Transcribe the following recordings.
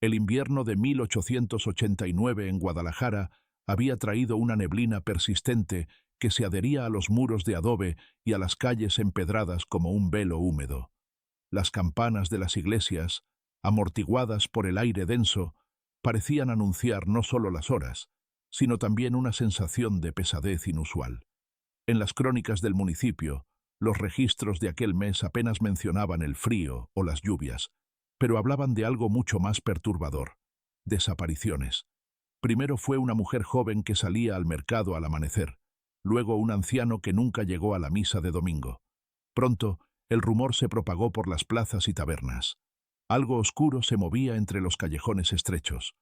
El invierno de 1889 en Guadalajara había traído una neblina persistente que se adhería a los muros de adobe y a las calles empedradas como un velo húmedo. Las campanas de las iglesias, amortiguadas por el aire denso, parecían anunciar no solo las horas, sino también una sensación de pesadez inusual. En las crónicas del municipio, los registros de aquel mes apenas mencionaban el frío o las lluvias, pero hablaban de algo mucho más perturbador: desapariciones. Primero fue una mujer joven que salía al mercado al amanecer, luego un anciano que nunca llegó a la misa de domingo. Pronto, el rumor se propagó por las plazas y tabernas. Algo oscuro se movía entre los callejones estrechos.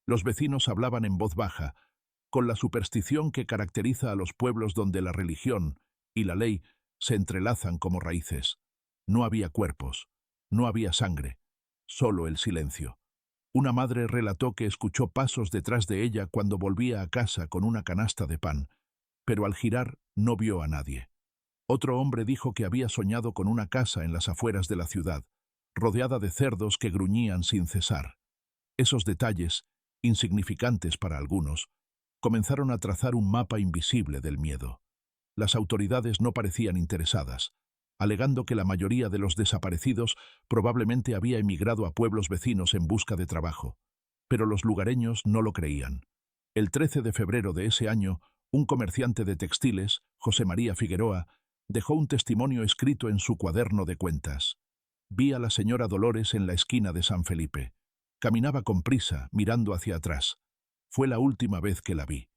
Los vecinos hablaban en voz baja, con la superstición que caracteriza a los pueblos donde la religión y la ley se entrelazan como raíces. No había cuerpos, no había sangre, solo el silencio. Una madre relató que escuchó pasos detrás de ella cuando volvía a casa con una canasta de pan, pero al girar no vio a nadie. Otro hombre dijo que había soñado con una casa en las afueras de la ciudad, rodeada de cerdos que gruñían sin cesar. Esos detalles, insignificantes para algunos, comenzaron a trazar un mapa invisible del miedo. Las autoridades no parecían interesadas, alegando que la mayoría de los desaparecidos probablemente había emigrado a pueblos vecinos en busca de trabajo. Pero los lugareños no lo creían. El 13 de febrero de ese año, un comerciante de textiles, José María Figueroa, dejó un testimonio escrito en su cuaderno de cuentas. Vi a la señora Dolores en la esquina de San Felipe. Caminaba con prisa, mirando hacia atrás. Fue la última vez que la vi.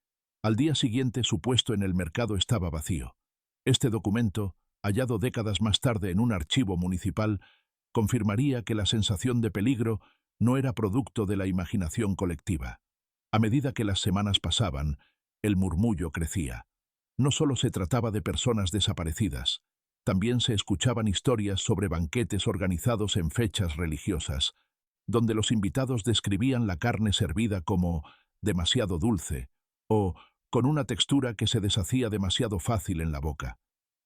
Al día siguiente su puesto en el mercado estaba vacío. Este documento, hallado décadas más tarde en un archivo municipal, confirmaría que la sensación de peligro no era producto de la imaginación colectiva. A medida que las semanas pasaban, el murmullo crecía. No solo se trataba de personas desaparecidas, también se escuchaban historias sobre banquetes organizados en fechas religiosas, donde los invitados describían la carne servida como demasiado dulce o con una textura que se deshacía demasiado fácil en la boca.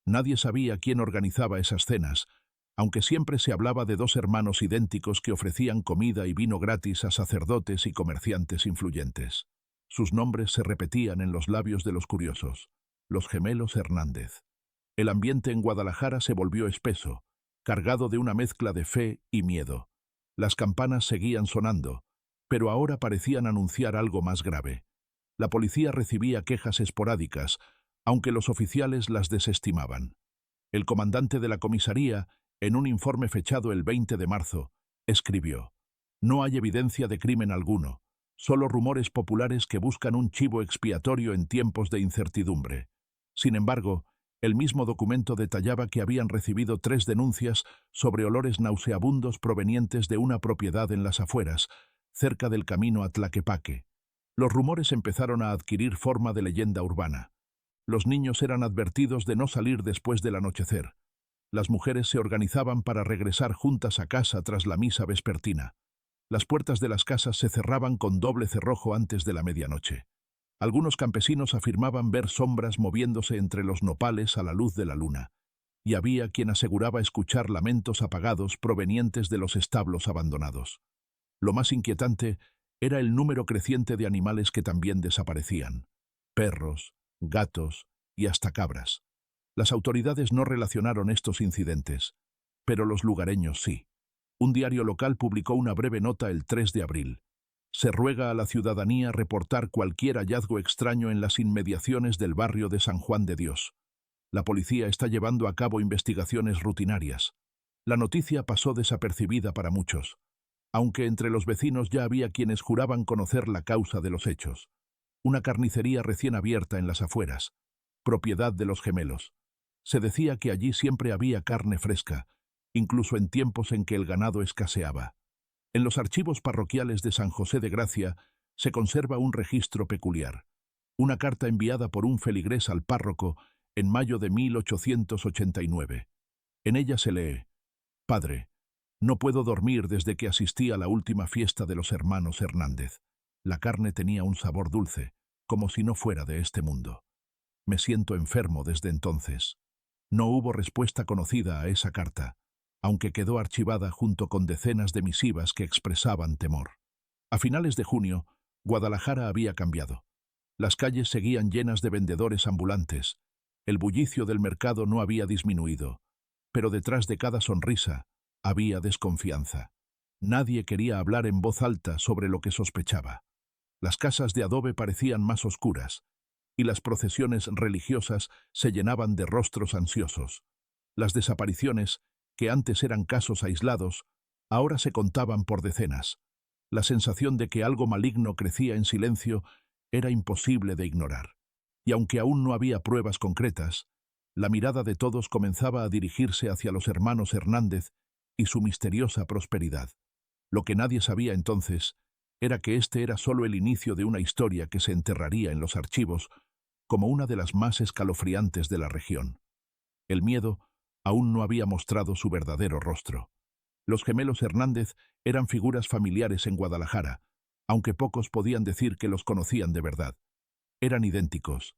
Nadie sabía quién organizaba esas cenas, aunque siempre se hablaba de dos hermanos idénticos que ofrecían comida y vino gratis a sacerdotes y comerciantes influyentes. Sus nombres se repetían en los labios de los curiosos: los gemelos Hernández. El ambiente en Guadalajara se volvió espeso, cargado de una mezcla de fe y miedo. Las campanas seguían sonando, pero ahora parecían anunciar algo más grave. La policía recibía quejas esporádicas, aunque los oficiales las desestimaban. El comandante de la comisaría, en un informe fechado el 20 de marzo, escribió: «No hay evidencia de crimen alguno, solo rumores populares que buscan un chivo expiatorio en tiempos de incertidumbre». Sin embargo, el mismo documento detallaba que habían recibido 3 denuncias sobre olores nauseabundos provenientes de una propiedad en las afueras, cerca del camino a Tlaquepaque. Los rumores empezaron a adquirir forma de leyenda urbana. Los niños eran advertidos de no salir después del anochecer. Las mujeres se organizaban para regresar juntas a casa tras la misa vespertina. Las puertas de las casas se cerraban con doble cerrojo antes de la medianoche. Algunos campesinos afirmaban ver sombras moviéndose entre los nopales a la luz de la luna, y había quien aseguraba escuchar lamentos apagados provenientes de los establos abandonados. Lo más inquietante era el número creciente de animales que también desaparecían: perros, gatos y hasta cabras. Las autoridades no relacionaron estos incidentes, pero los lugareños sí. Un diario local publicó una breve nota el 3 de abril. Se ruega a la ciudadanía reportar cualquier hallazgo extraño en las inmediaciones del barrio de San Juan de Dios. La policía está llevando a cabo investigaciones rutinarias. La noticia pasó desapercibida para muchos, aunque entre los vecinos ya había quienes juraban conocer la causa de los hechos. Una carnicería recién abierta en las afueras, propiedad de los gemelos. Se decía que allí siempre había carne fresca, incluso en tiempos en que el ganado escaseaba. En los archivos parroquiales de San José de Gracia se conserva un registro peculiar. Una carta enviada por un feligrés al párroco en mayo de 1889. En ella se lee: «Padre, no puedo dormir desde que asistí a la última fiesta de los hermanos Hernández. La carne tenía un sabor dulce, como si no fuera de este mundo. Me siento enfermo desde entonces». No hubo respuesta conocida a esa carta, aunque quedó archivada junto con decenas de misivas que expresaban temor. A finales de junio, Guadalajara había cambiado. Las calles seguían llenas de vendedores ambulantes. El bullicio del mercado no había disminuido, pero detrás de cada sonrisa había desconfianza. Nadie quería hablar en voz alta sobre lo que sospechaba. Las casas de adobe parecían más oscuras, y las procesiones religiosas se llenaban de rostros ansiosos. Las desapariciones, que antes eran casos aislados, ahora se contaban por decenas. La sensación de que algo maligno crecía en silencio era imposible de ignorar. Y aunque aún no había pruebas concretas, la mirada de todos comenzaba a dirigirse hacia los hermanos Hernández y su misteriosa prosperidad. Lo que nadie sabía entonces era que este era solo el inicio de una historia que se enterraría en los archivos como una de las más escalofriantes de la región. El miedo aún no había mostrado su verdadero rostro. Los gemelos Hernández eran figuras familiares en Guadalajara, aunque pocos podían decir que los conocían de verdad. Eran idénticos,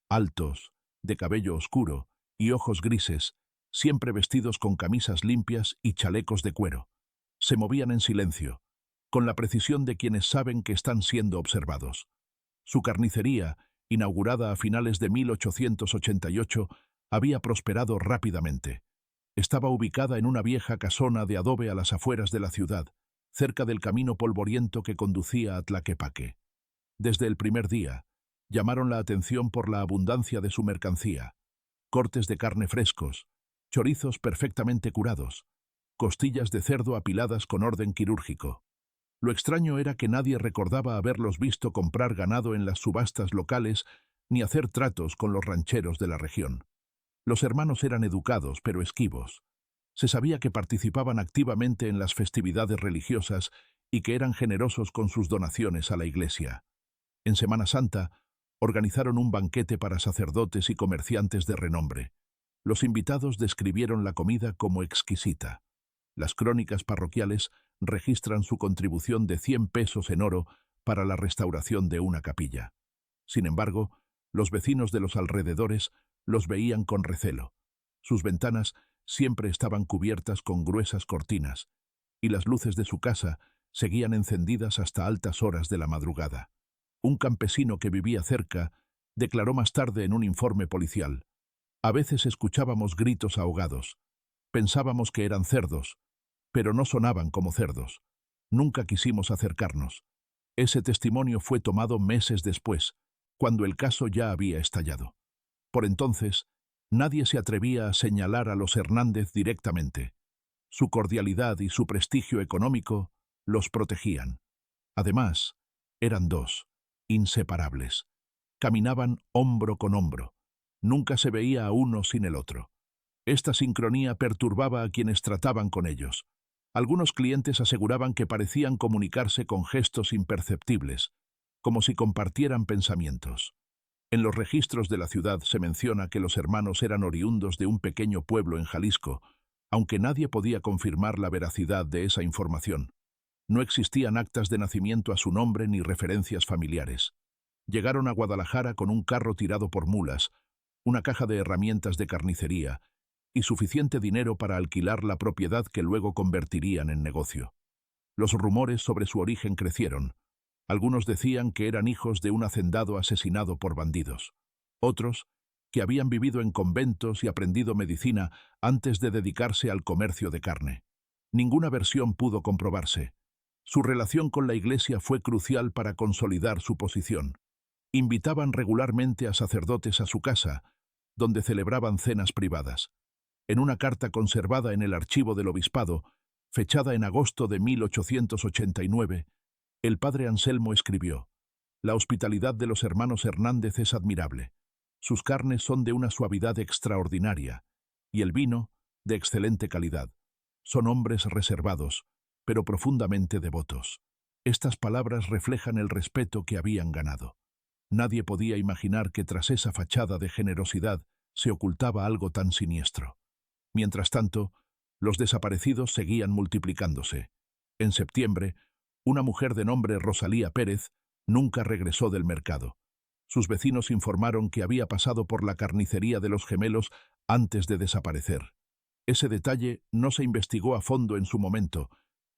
altos, de cabello oscuro y ojos grises, siempre vestidos con camisas limpias y chalecos de cuero. Se movían en silencio, con la precisión de quienes saben que están siendo observados. Su carnicería, inaugurada a finales de 1888, había prosperado rápidamente. Estaba ubicada en una vieja casona de adobe a las afueras de la ciudad, cerca del camino polvoriento que conducía a Tlaquepaque. Desde el primer día, llamaron la atención por la abundancia de su mercancía: cortes de carne frescos, chorizos perfectamente curados, costillas de cerdo apiladas con orden quirúrgico. Lo extraño era que nadie recordaba haberlos visto comprar ganado en las subastas locales ni hacer tratos con los rancheros de la región. Los hermanos eran educados pero esquivos. Se sabía que participaban activamente en las festividades religiosas y que eran generosos con sus donaciones a la iglesia. En Semana Santa, organizaron un banquete para sacerdotes y comerciantes de renombre. Los invitados describieron la comida como exquisita. Las crónicas parroquiales registran su contribución de 100 pesos en oro para la restauración de una capilla. Sin embargo, los vecinos de los alrededores los veían con recelo. Sus ventanas siempre estaban cubiertas con gruesas cortinas, y las luces de su casa seguían encendidas hasta altas horas de la madrugada. Un campesino que vivía cerca declaró más tarde en un informe policial: «A veces escuchábamos gritos ahogados. Pensábamos que eran cerdos, pero no sonaban como cerdos. Nunca quisimos acercarnos». Ese testimonio fue tomado meses después, cuando el caso ya había estallado. Por entonces, nadie se atrevía a señalar a los Hernández directamente. Su cordialidad y su prestigio económico los protegían. Además, eran dos, inseparables. Caminaban hombro con hombro. Nunca se veía a uno sin el otro. Esta sincronía perturbaba a quienes trataban con ellos. Algunos clientes aseguraban que parecían comunicarse con gestos imperceptibles, como si compartieran pensamientos. En los registros de la ciudad se menciona que los hermanos eran oriundos de un pequeño pueblo en Jalisco, aunque nadie podía confirmar la veracidad de esa información. No existían actas de nacimiento a su nombre ni referencias familiares. Llegaron a Guadalajara con un carro tirado por mulas, una caja de herramientas de carnicería y suficiente dinero para alquilar la propiedad que luego convertirían en negocio. Los rumores sobre su origen crecieron. Algunos decían que eran hijos de un hacendado asesinado por bandidos. Otros, que habían vivido en conventos y aprendido medicina antes de dedicarse al comercio de carne. Ninguna versión pudo comprobarse. Su relación con la iglesia fue crucial para consolidar su posición. Invitaban regularmente a sacerdotes a su casa, donde celebraban cenas privadas. En una carta conservada en el archivo del obispado, fechada en agosto de 1889, el padre Anselmo escribió: «La hospitalidad de los hermanos Hernández es admirable. Sus carnes son de una suavidad extraordinaria, y el vino, de excelente calidad. Son hombres reservados, pero profundamente devotos». Estas palabras reflejan el respeto que habían ganado. Nadie podía imaginar que tras esa fachada de generosidad se ocultaba algo tan siniestro. Mientras tanto, los desaparecidos seguían multiplicándose. En septiembre, una mujer de nombre Rosalía Pérez nunca regresó del mercado. Sus vecinos informaron que había pasado por la carnicería de los gemelos antes de desaparecer. Ese detalle no se investigó a fondo en su momento,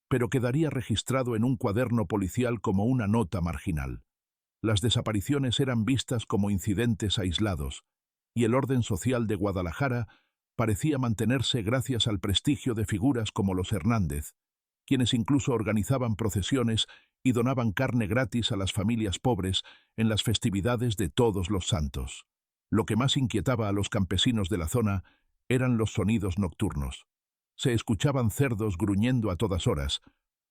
pero quedaría registrado en un cuaderno policial como una nota marginal. Las desapariciones eran vistas como incidentes aislados, y el orden social de Guadalajara parecía mantenerse gracias al prestigio de figuras como los Hernández, quienes incluso organizaban procesiones y donaban carne gratis a las familias pobres en las festividades de Todos los Santos. Lo que más inquietaba a los campesinos de la zona eran los sonidos nocturnos. Se escuchaban cerdos gruñendo a todas horas,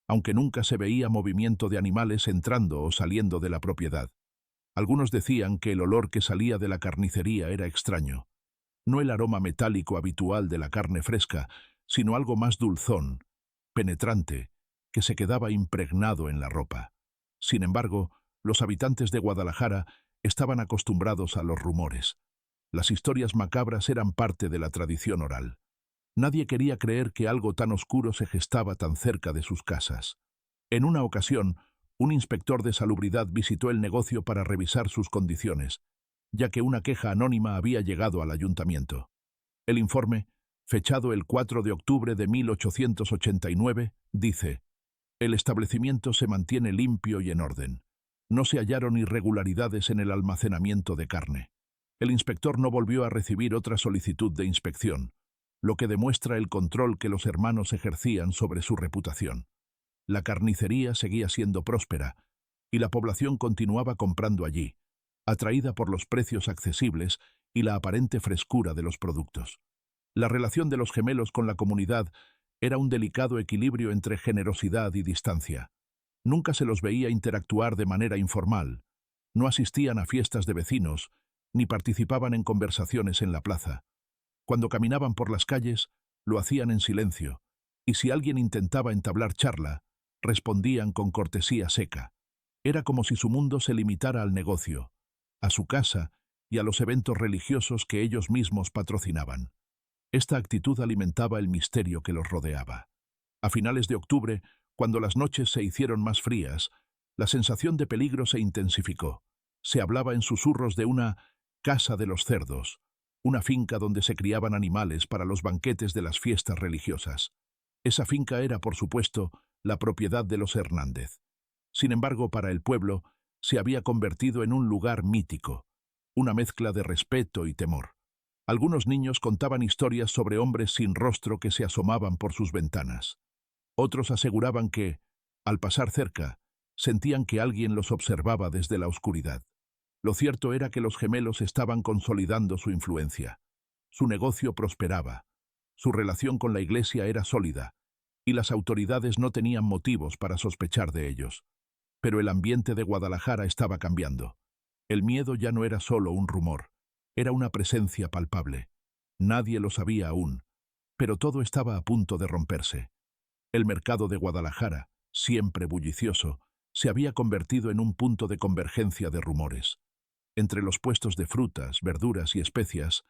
aunque nunca se veía movimiento de animales entrando o saliendo de la propiedad. Algunos decían que el olor que salía de la carnicería era extraño. No el aroma metálico habitual de la carne fresca, sino algo más dulzón, penetrante, que se quedaba impregnado en la ropa. Sin embargo, los habitantes de Guadalajara estaban acostumbrados a los rumores. Las historias macabras eran parte de la tradición oral. Nadie quería creer que algo tan oscuro se gestaba tan cerca de sus casas. En una ocasión, un inspector de salubridad visitó el negocio para revisar sus condiciones, ya que una queja anónima había llegado al ayuntamiento. El informe, fechado el 4 de octubre de 1889, dice: «El establecimiento se mantiene limpio y en orden. No se hallaron irregularidades en el almacenamiento de carne». El inspector no volvió a recibir otra solicitud de inspección, lo que demuestra el control que los hermanos ejercían sobre su reputación. La carnicería seguía siendo próspera, y la población continuaba comprando allí, atraída por los precios accesibles y la aparente frescura de los productos. La relación de los gemelos con la comunidad era un delicado equilibrio entre generosidad y distancia. Nunca se los veía interactuar de manera informal, no asistían a fiestas de vecinos, ni participaban en conversaciones en la plaza. Cuando caminaban por las calles, lo hacían en silencio, y si alguien intentaba entablar charla, respondían con cortesía seca. Era como si su mundo se limitara al negocio, a su casa y a los eventos religiosos que ellos mismos patrocinaban. Esta actitud alimentaba el misterio que los rodeaba. A finales de octubre, cuando las noches se hicieron más frías, la sensación de peligro se intensificó. Se hablaba en susurros de una casa de los cerdos, una finca donde se criaban animales para los banquetes de las fiestas religiosas. Esa finca era, por supuesto, la propiedad de los Hernández. Sin embargo, para el pueblo, se había convertido en un lugar mítico, una mezcla de respeto y temor. Algunos niños contaban historias sobre hombres sin rostro que se asomaban por sus ventanas. Otros aseguraban que, al pasar cerca, sentían que alguien los observaba desde la oscuridad. Lo cierto era que los gemelos estaban consolidando su influencia. Su negocio prosperaba, su relación con la iglesia era sólida, y las autoridades no tenían motivos para sospechar de ellos. Pero el ambiente de Guadalajara estaba cambiando. El miedo ya no era solo un rumor, era una presencia palpable. Nadie lo sabía aún, pero todo estaba a punto de romperse. El mercado de Guadalajara, siempre bullicioso, se había convertido en un punto de convergencia de rumores. Entre los puestos de frutas, verduras y especias,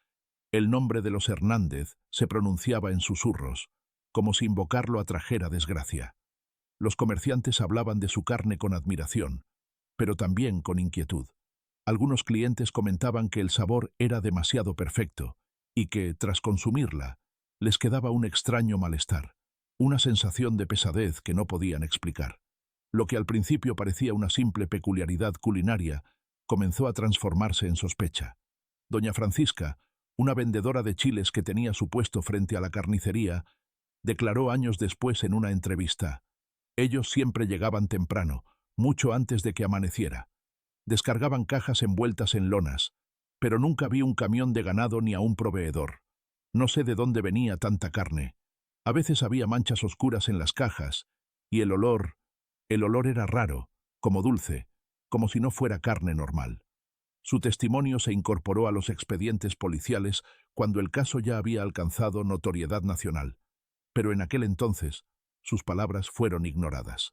el nombre de los Hernández se pronunciaba en susurros, como si invocarlo atrajera desgracia. Los comerciantes hablaban de su carne con admiración, pero también con inquietud. Algunos clientes comentaban que el sabor era demasiado perfecto y que, tras consumirla, les quedaba un extraño malestar, una sensación de pesadez que no podían explicar. Lo que al principio parecía una simple peculiaridad culinaria, comenzó a transformarse en sospecha. Doña Francisca, una vendedora de chiles que tenía su puesto frente a la carnicería, declaró años después en una entrevista: «Ellos siempre llegaban temprano, mucho antes de que amaneciera. Descargaban cajas envueltas en lonas, pero nunca vi un camión de ganado ni a un proveedor. No sé de dónde venía tanta carne. A veces había manchas oscuras en las cajas, y el olor era raro, como dulce, como si no fuera carne normal». Su testimonio se incorporó a los expedientes policiales cuando el caso ya había alcanzado notoriedad nacional, pero en aquel entonces sus palabras fueron ignoradas.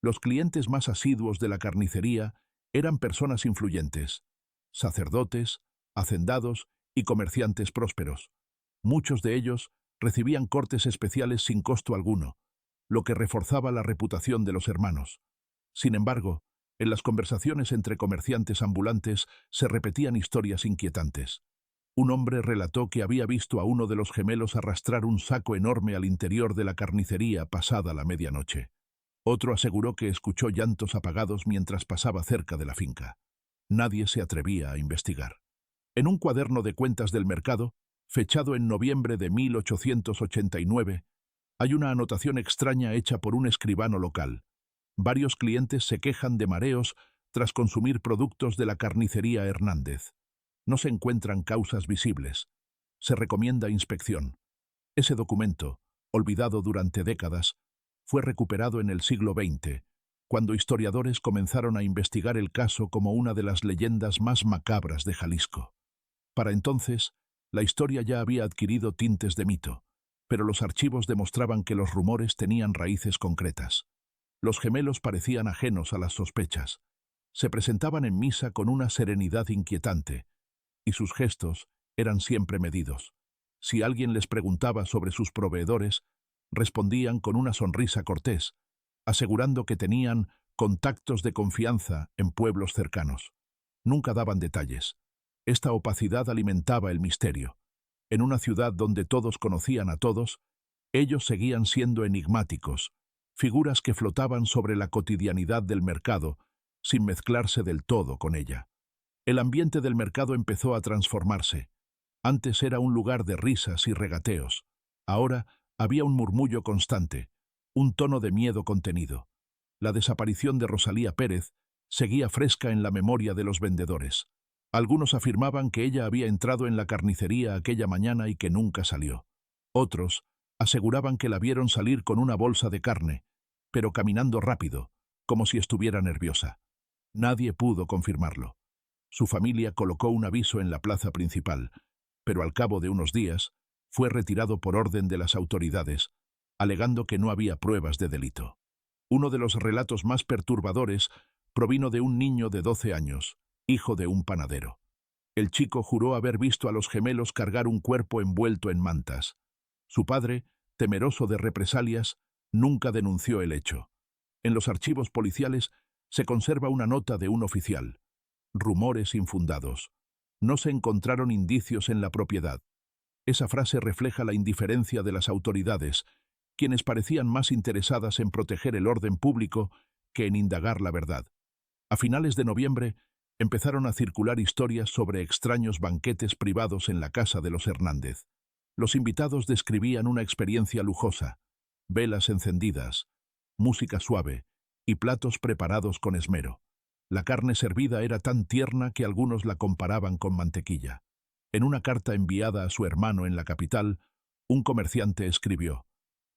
Los clientes más asiduos de la carnicería eran personas influyentes, sacerdotes, hacendados y comerciantes prósperos. Muchos de ellos recibían cortes especiales sin costo alguno, lo que reforzaba la reputación de los hermanos. Sin embargo, en las conversaciones entre comerciantes ambulantes se repetían historias inquietantes. Un hombre relató que había visto a uno de los gemelos arrastrar un saco enorme al interior de la carnicería pasada la medianoche. Otro aseguró que escuchó llantos apagados mientras pasaba cerca de la finca. Nadie se atrevía a investigar. En un cuaderno de cuentas del mercado, fechado en noviembre de 1889, hay una anotación extraña hecha por un escribano local. Varios clientes se quejan de mareos tras consumir productos de la carnicería Hernández. No se encuentran causas visibles. Se recomienda inspección. Ese documento, olvidado durante décadas, fue recuperado en el siglo XX, cuando historiadores comenzaron a investigar el caso como una de las leyendas más macabras de Jalisco. Para entonces, la historia ya había adquirido tintes de mito, pero los archivos demostraban que los rumores tenían raíces concretas. Los gemelos parecían ajenos a las sospechas. Se presentaban en misa con una serenidad inquietante, y sus gestos eran siempre medidos. Si alguien les preguntaba sobre sus proveedores, respondían con una sonrisa cortés, asegurando que tenían contactos de confianza en pueblos cercanos. Nunca daban detalles. Esta opacidad alimentaba el misterio. En una ciudad donde todos conocían a todos, ellos seguían siendo enigmáticos, figuras que flotaban sobre la cotidianidad del mercado, sin mezclarse del todo con ella. El ambiente del mercado empezó a transformarse. Antes era un lugar de risas y regateos. Ahora había un murmullo constante, un tono de miedo contenido. La desaparición de Rosalía Pérez seguía fresca en la memoria de los vendedores. Algunos afirmaban que ella había entrado en la carnicería aquella mañana y que nunca salió. Otros aseguraban que la vieron salir con una bolsa de carne, pero caminando rápido, como si estuviera nerviosa. Nadie pudo confirmarlo. Su familia colocó un aviso en la plaza principal, pero al cabo de unos días fue retirado por orden de las autoridades, alegando que no había pruebas de delito. Uno de los relatos más perturbadores provino de un niño de 12 años, hijo de un panadero. El chico juró haber visto a los gemelos cargar un cuerpo envuelto en mantas. Su padre, temeroso de represalias, nunca denunció el hecho. En los archivos policiales se conserva una nota de un oficial. Rumores infundados. No se encontraron indicios en la propiedad. Esa frase refleja la indiferencia de las autoridades, quienes parecían más interesadas en proteger el orden público que en indagar la verdad. A finales de noviembre, empezaron a circular historias sobre extraños banquetes privados en la casa de los Hernández. Los invitados describían una experiencia lujosa, velas encendidas, música suave y platos preparados con esmero. La carne servida era tan tierna que algunos la comparaban con mantequilla. En una carta enviada a su hermano en la capital, un comerciante escribió: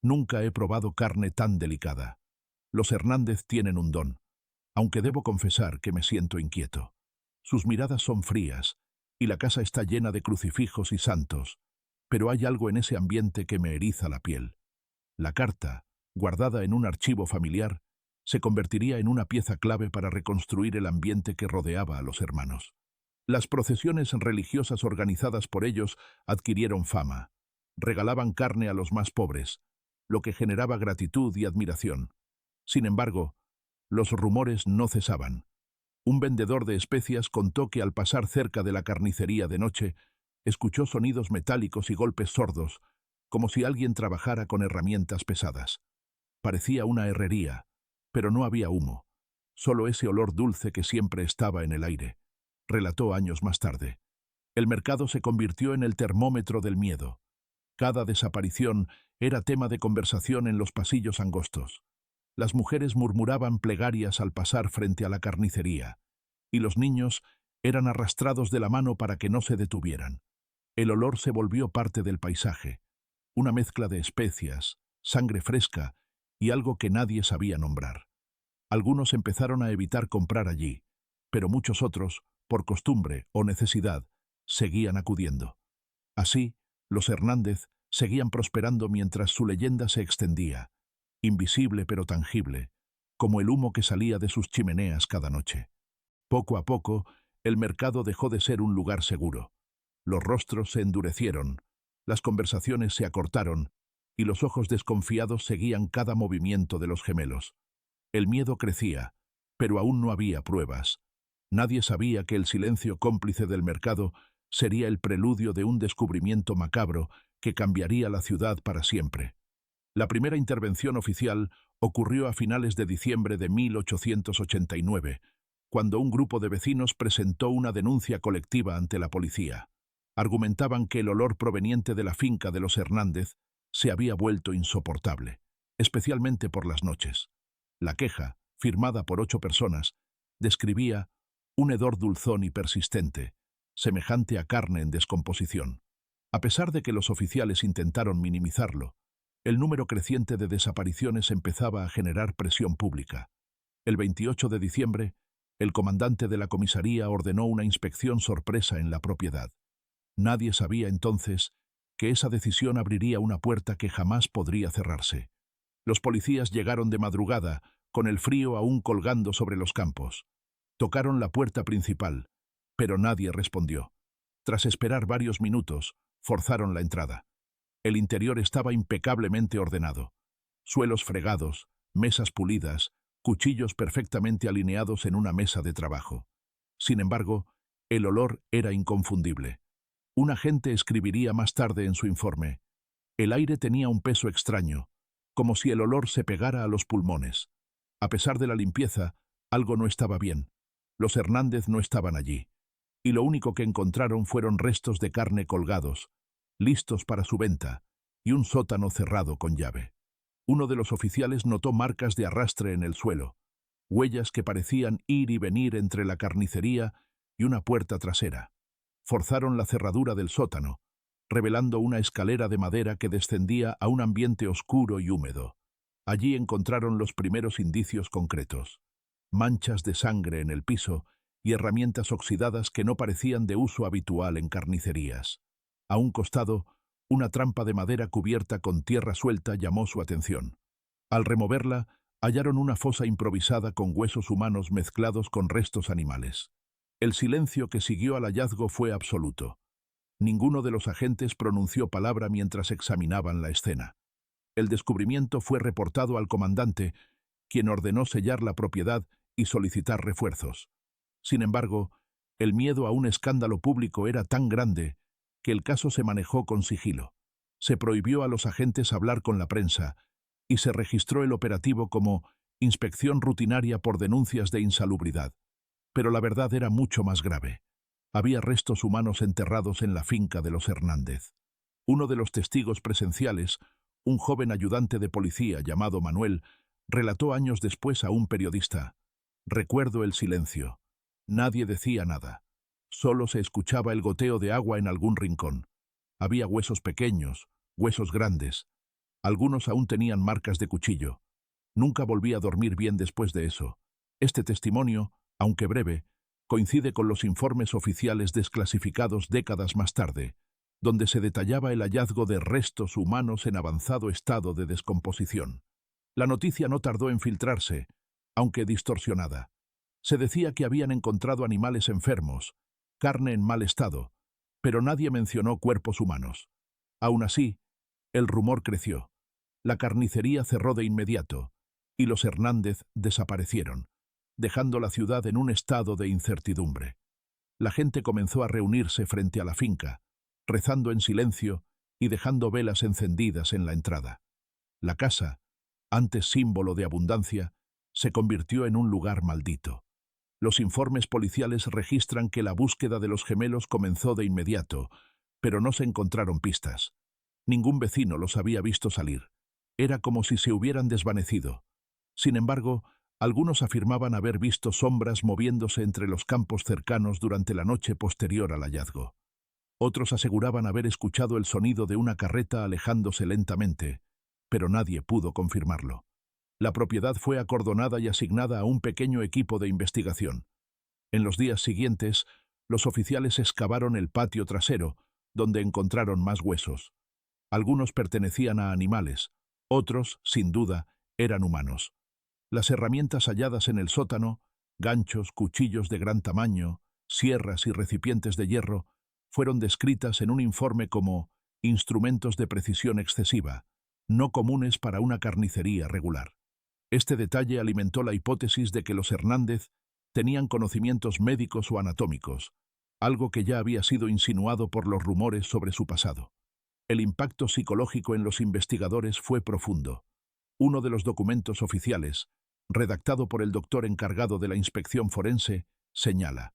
«Nunca he probado carne tan delicada. Los Hernández tienen un don, aunque debo confesar que me siento inquieto. Sus miradas son frías, y la casa está llena de crucifijos y santos, pero hay algo en ese ambiente que me eriza la piel». La carta, guardada en un archivo familiar, se convertiría en una pieza clave para reconstruir el ambiente que rodeaba a los hermanos. Las procesiones religiosas organizadas por ellos adquirieron fama. Regalaban carne a los más pobres, lo que generaba gratitud y admiración. Sin embargo, los rumores no cesaban. Un vendedor de especias contó que al pasar cerca de la carnicería de noche, escuchó sonidos metálicos y golpes sordos, como si alguien trabajara con herramientas pesadas. Parecía una herrería, pero no había humo, solo ese olor dulce que siempre estaba en el aire, relató años más tarde. El mercado se convirtió en el termómetro del miedo. Cada desaparición era tema de conversación en los pasillos angostos. Las mujeres murmuraban plegarias al pasar frente a la carnicería, y los niños eran arrastrados de la mano para que no se detuvieran. El olor se volvió parte del paisaje, una mezcla de especias, sangre fresca y algo que nadie sabía nombrar. Algunos empezaron a evitar comprar allí, pero muchos otros, por costumbre o necesidad, seguían acudiendo. Así, los Hernández seguían prosperando mientras su leyenda se extendía, invisible pero tangible, como el humo que salía de sus chimeneas cada noche. Poco a poco, el mercado dejó de ser un lugar seguro. Los rostros se endurecieron, las conversaciones se acortaron, y los ojos desconfiados seguían cada movimiento de los gemelos. El miedo crecía, pero aún no había pruebas. Nadie sabía que el silencio cómplice del mercado sería el preludio de un descubrimiento macabro que cambiaría la ciudad para siempre. La primera intervención oficial Ocurrió a finales de diciembre de 1889, cuando un grupo de vecinos presentó una denuncia colectiva ante la policía. Argumentaban que el olor proveniente de la finca de los Hernández se había vuelto insoportable, especialmente por las noches. La queja, firmada por 8 personas, describía un hedor dulzón y persistente, semejante a carne en descomposición. A pesar de que los oficiales intentaron minimizarlo, el número creciente de desapariciones empezaba a generar presión pública. El 28 de diciembre, el comandante de la comisaría ordenó una inspección sorpresa en la propiedad. Nadie sabía entonces que esa decisión abriría una puerta que jamás podría cerrarse. Los policías llegaron de madrugada, con el frío aún colgando sobre los campos. Tocaron la puerta principal, pero nadie respondió. Tras esperar varios minutos, forzaron la entrada. El interior estaba impecablemente ordenado. Suelos fregados, mesas pulidas, cuchillos perfectamente alineados en una mesa de trabajo. Sin embargo, el olor era inconfundible. Un agente escribiría más tarde en su informe: el aire tenía un peso extraño, como si el olor se pegara a los pulmones. A pesar de la limpieza, algo no estaba bien. Los Hernández no estaban allí, y lo único que encontraron fueron restos de carne colgados, listos para su venta, y un sótano cerrado con llave. Uno de los oficiales notó marcas de arrastre en el suelo, huellas que parecían ir y venir entre la carnicería y una puerta trasera. Forzaron la cerradura del sótano, revelando una escalera de madera que descendía a un ambiente oscuro y húmedo. Allí encontraron los primeros indicios concretos: manchas de sangre en el piso y herramientas oxidadas que no parecían de uso habitual en carnicerías. A un costado, una trampa de madera cubierta con tierra suelta llamó su atención. Al removerla, hallaron una fosa improvisada con huesos humanos mezclados con restos animales. El silencio que siguió al hallazgo fue absoluto. Ninguno de los agentes pronunció palabra mientras examinaban la escena. El descubrimiento fue reportado al comandante, quien ordenó sellar la propiedad y solicitar refuerzos. Sin embargo, el miedo a un escándalo público era tan grande que el caso se manejó con sigilo. Se prohibió a los agentes hablar con la prensa y se registró el operativo como inspección rutinaria por denuncias de insalubridad. Pero la verdad era mucho más grave. Había restos humanos enterrados en la finca de los Hernández. Uno de los testigos presenciales, un joven ayudante de policía llamado Manuel, relató años después a un periodista: recuerdo el silencio. Nadie decía nada. Solo se escuchaba el goteo de agua en algún rincón. Había huesos pequeños, huesos grandes. Algunos aún tenían marcas de cuchillo. Nunca volví a dormir bien después de eso. Este testimonio, aunque breve, coincide con los informes oficiales desclasificados décadas más tarde, donde se detallaba el hallazgo de restos humanos en avanzado estado de descomposición. La noticia no tardó en filtrarse, aunque distorsionada. Se decía que habían encontrado animales enfermos, carne en mal estado, pero nadie mencionó cuerpos humanos. Aún así, el rumor creció. La carnicería cerró de inmediato, y los Hernández desaparecieron, dejando la ciudad en un estado de incertidumbre. La gente comenzó a reunirse frente a la finca, rezando en silencio y dejando velas encendidas en la entrada. La casa, antes símbolo de abundancia, se convirtió en un lugar maldito. Los informes policiales registran que la búsqueda de los gemelos comenzó de inmediato, pero no se encontraron pistas. Ningún vecino los había visto salir. Era como si se hubieran desvanecido. Sin embargo, algunos afirmaban haber visto sombras moviéndose entre los campos cercanos durante la noche posterior al hallazgo. Otros aseguraban haber escuchado el sonido de una carreta alejándose lentamente, pero nadie pudo confirmarlo. La propiedad fue acordonada y asignada a un pequeño equipo de investigación. En los días siguientes, los oficiales excavaron el patio trasero, donde encontraron más huesos. Algunos pertenecían a animales, otros, sin duda, eran humanos. Las herramientas halladas en el sótano, ganchos, cuchillos de gran tamaño, sierras y recipientes de hierro, fueron descritas en un informe como instrumentos de precisión excesiva, no comunes para una carnicería regular. Este detalle alimentó la hipótesis de que los Hernández tenían conocimientos médicos o anatómicos, algo que ya había sido insinuado por los rumores sobre su pasado. El impacto psicológico en los investigadores fue profundo. Uno de los documentos oficiales, redactado por el doctor encargado de la inspección forense, señala: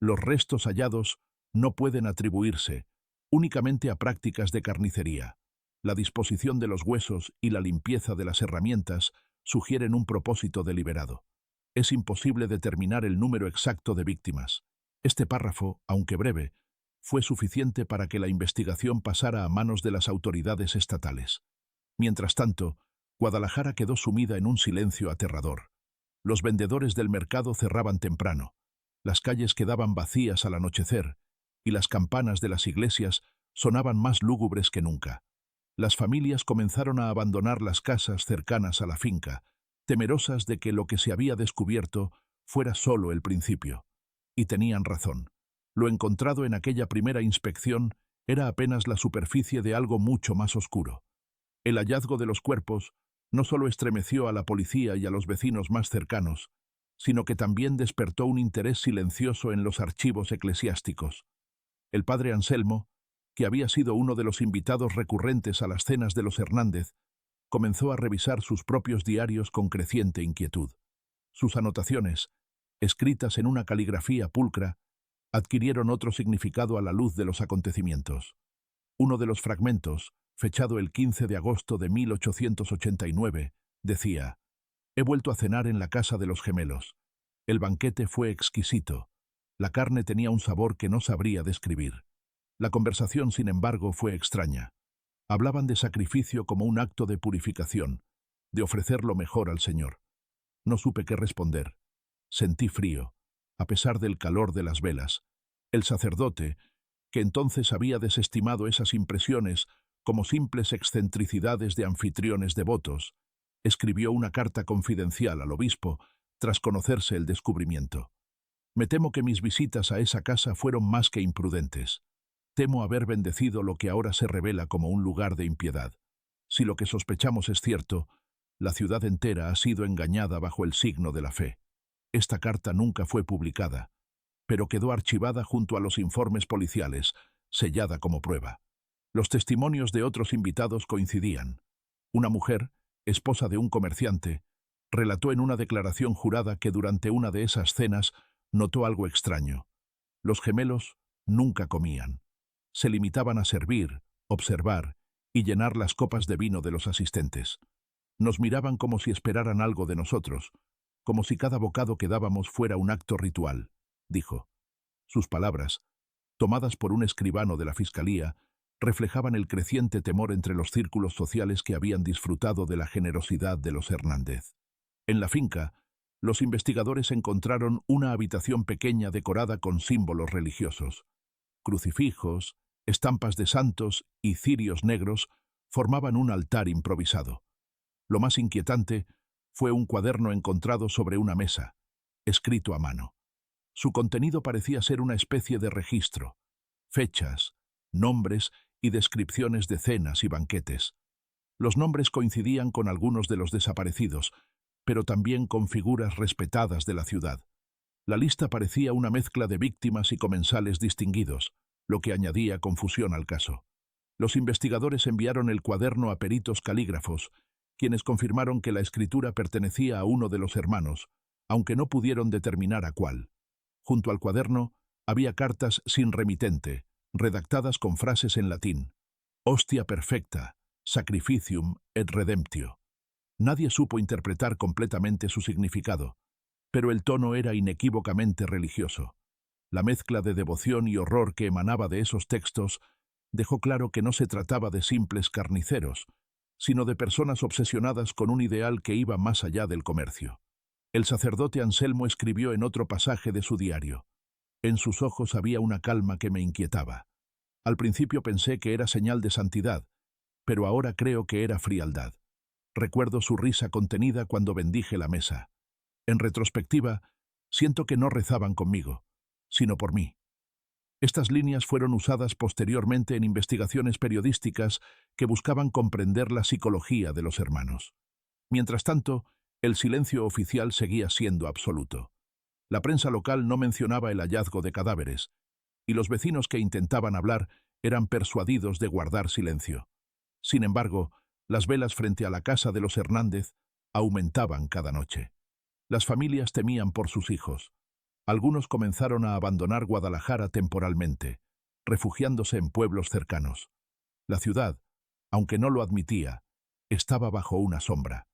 los restos hallados no pueden atribuirse únicamente a prácticas de carnicería. La disposición de los huesos y la limpieza de las herramientas sugieren un propósito deliberado. Es imposible determinar el número exacto de víctimas. Este párrafo, aunque breve, fue suficiente para que la investigación pasara a manos de las autoridades estatales. Mientras tanto, Guadalajara quedó sumida en un silencio aterrador. Los vendedores del mercado cerraban temprano, las calles quedaban vacías al anochecer, y las campanas de las iglesias sonaban más lúgubres que nunca. Las familias comenzaron a abandonar las casas cercanas a la finca, temerosas de que lo que se había descubierto fuera solo el principio. Y tenían razón. Lo encontrado en aquella primera inspección era apenas la superficie de algo mucho más oscuro. El hallazgo de los cuerpos no solo estremeció a la policía y a los vecinos más cercanos, sino que también despertó un interés silencioso en los archivos eclesiásticos. El padre Anselmo, que había sido uno de los invitados recurrentes a las cenas de los Hernández, comenzó a revisar sus propios diarios con creciente inquietud. Sus anotaciones, escritas en una caligrafía pulcra, adquirieron otro significado a la luz de los acontecimientos. Uno de los fragmentos, fechado el 15 de agosto de 1889, decía: «He vuelto a cenar en la casa de los gemelos. El banquete fue exquisito. La carne tenía un sabor que no sabría describir. La conversación, sin embargo, fue extraña. Hablaban de sacrificio como un acto de purificación, de ofrecer lo mejor al Señor. No supe qué responder. Sentí frío, a pesar del calor de las velas. El sacerdote, que entonces había desestimado esas impresiones como simples excentricidades de anfitriones devotos, escribió una carta confidencial al obispo tras conocerse el descubrimiento. Me temo que mis visitas a esa casa fueron más que imprudentes. Temo haber bendecido lo que ahora se revela como un lugar de impiedad. Si lo que sospechamos es cierto, la ciudad entera ha sido engañada bajo el signo de la fe. Esta carta nunca fue publicada, pero quedó archivada junto a los informes policiales, sellada como prueba. Los testimonios de otros invitados coincidían. Una mujer, esposa de un comerciante, relató en una declaración jurada que durante una de esas cenas notó algo extraño. Los gemelos nunca comían. Se limitaban a servir, observar y llenar las copas de vino de los asistentes. Nos miraban como si esperaran algo de nosotros, como si cada bocado que dábamos fuera un acto ritual, dijo. Sus palabras, tomadas por un escribano de la Fiscalía, reflejaban el creciente temor entre los círculos sociales que habían disfrutado de la generosidad de los Hernández. En la finca, los investigadores encontraron una habitación pequeña decorada con símbolos religiosos. Crucifijos, estampas de santos y cirios negros formaban un altar improvisado. Lo más inquietante fue un cuaderno encontrado sobre una mesa, escrito a mano. Su contenido parecía ser una especie de registro: fechas, nombres y descripciones de cenas y banquetes. Los nombres coincidían con algunos de los desaparecidos, pero también con figuras respetadas de la ciudad. La lista parecía una mezcla de víctimas y comensales distinguidos, lo que añadía confusión al caso. Los investigadores enviaron el cuaderno a peritos calígrafos, quienes confirmaron que la escritura pertenecía a uno de los hermanos, aunque no pudieron determinar a cuál. Junto al cuaderno había cartas sin remitente, redactadas con frases en latín: «Hostia perfecta, sacrificium et redemptio». Nadie supo interpretar completamente su significado, pero el tono era inequívocamente religioso. La mezcla de devoción y horror que emanaba de esos textos dejó claro que no se trataba de simples carniceros, sino de personas obsesionadas con un ideal que iba más allá del comercio. El sacerdote Anselmo escribió en otro pasaje de su diario: «En sus ojos había una calma que me inquietaba. Al principio pensé que era señal de santidad, pero ahora creo que era frialdad. Recuerdo su risa contenida cuando bendije la mesa. En retrospectiva, siento que no rezaban conmigo, sino por mí». Estas líneas fueron usadas posteriormente en investigaciones periodísticas que buscaban comprender la psicología de los hermanos. Mientras tanto, el silencio oficial seguía siendo absoluto. La prensa local no mencionaba el hallazgo de cadáveres, y los vecinos que intentaban hablar eran persuadidos de guardar silencio. Sin embargo, Las velas frente a la casa de los Hernández aumentaban cada noche. Las familias temían por sus hijos. Algunos comenzaron a abandonar Guadalajara temporalmente, refugiándose en pueblos cercanos. La ciudad, aunque no lo admitía, estaba bajo una sombra.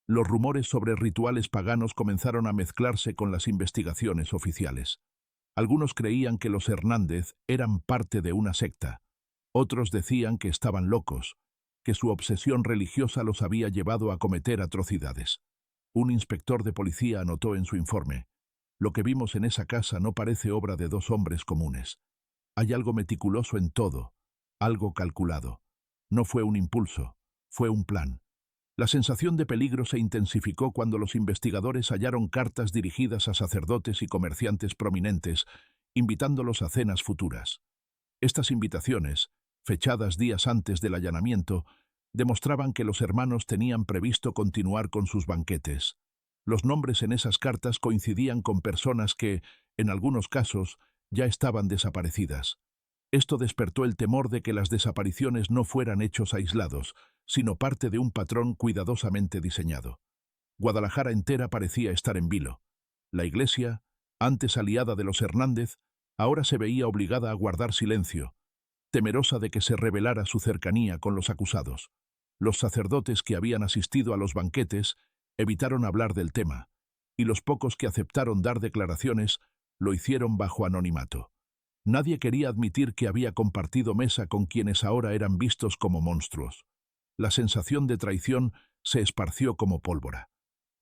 Los rumores sobre rituales paganos comenzaron a mezclarse con las investigaciones oficiales. Algunos creían que los Hernández eran parte de una secta. Otros decían que estaban locos, que su obsesión religiosa los había llevado a cometer atrocidades. Un inspector de policía anotó en su informe: «Lo que vimos en esa casa no parece obra de dos hombres comunes. Hay algo meticuloso en todo, algo calculado. No fue un impulso, fue un plan». La sensación de peligro se intensificó cuando los investigadores hallaron cartas dirigidas a sacerdotes y comerciantes prominentes, invitándolos a cenas futuras. Estas invitaciones, fechadas días antes del allanamiento, demostraban que los hermanos tenían previsto continuar con sus banquetes. Los nombres en esas cartas coincidían con personas que, en algunos casos, ya estaban desaparecidas. Esto despertó el temor de que las desapariciones no fueran hechos aislados, sino parte de un patrón cuidadosamente diseñado. Guadalajara entera parecía estar en vilo. La Iglesia, antes aliada de los Hernández, ahora se veía obligada a guardar silencio, temerosa de que se revelara su cercanía con los acusados. Los sacerdotes que habían asistido a los banquetes evitaron hablar del tema, y los pocos que aceptaron dar declaraciones lo hicieron bajo anonimato. Nadie quería admitir que había compartido mesa con quienes ahora eran vistos como monstruos. La sensación de traición se esparció como pólvora.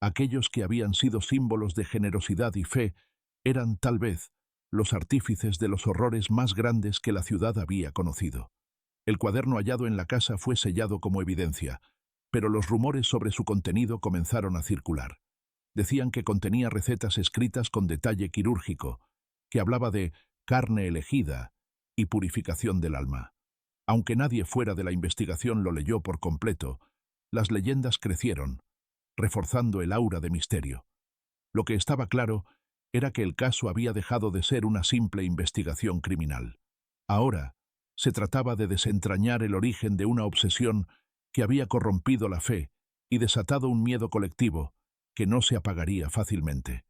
Aquellos que habían sido símbolos de generosidad y fe eran, tal vez, los artífices de los horrores más grandes que la ciudad había conocido. El cuaderno hallado en la casa fue sellado como evidencia, pero los rumores sobre su contenido comenzaron a circular. Decían que contenía recetas escritas con detalle quirúrgico, que hablaba de carne elegida y purificación del alma. Aunque nadie fuera de la investigación lo leyó por completo, las leyendas crecieron, reforzando el aura de misterio. Lo que estaba claro era que el caso había dejado de ser una simple investigación criminal. Ahora se trataba de desentrañar el origen de una obsesión que había corrompido la fe y desatado un miedo colectivo que no se apagaría fácilmente.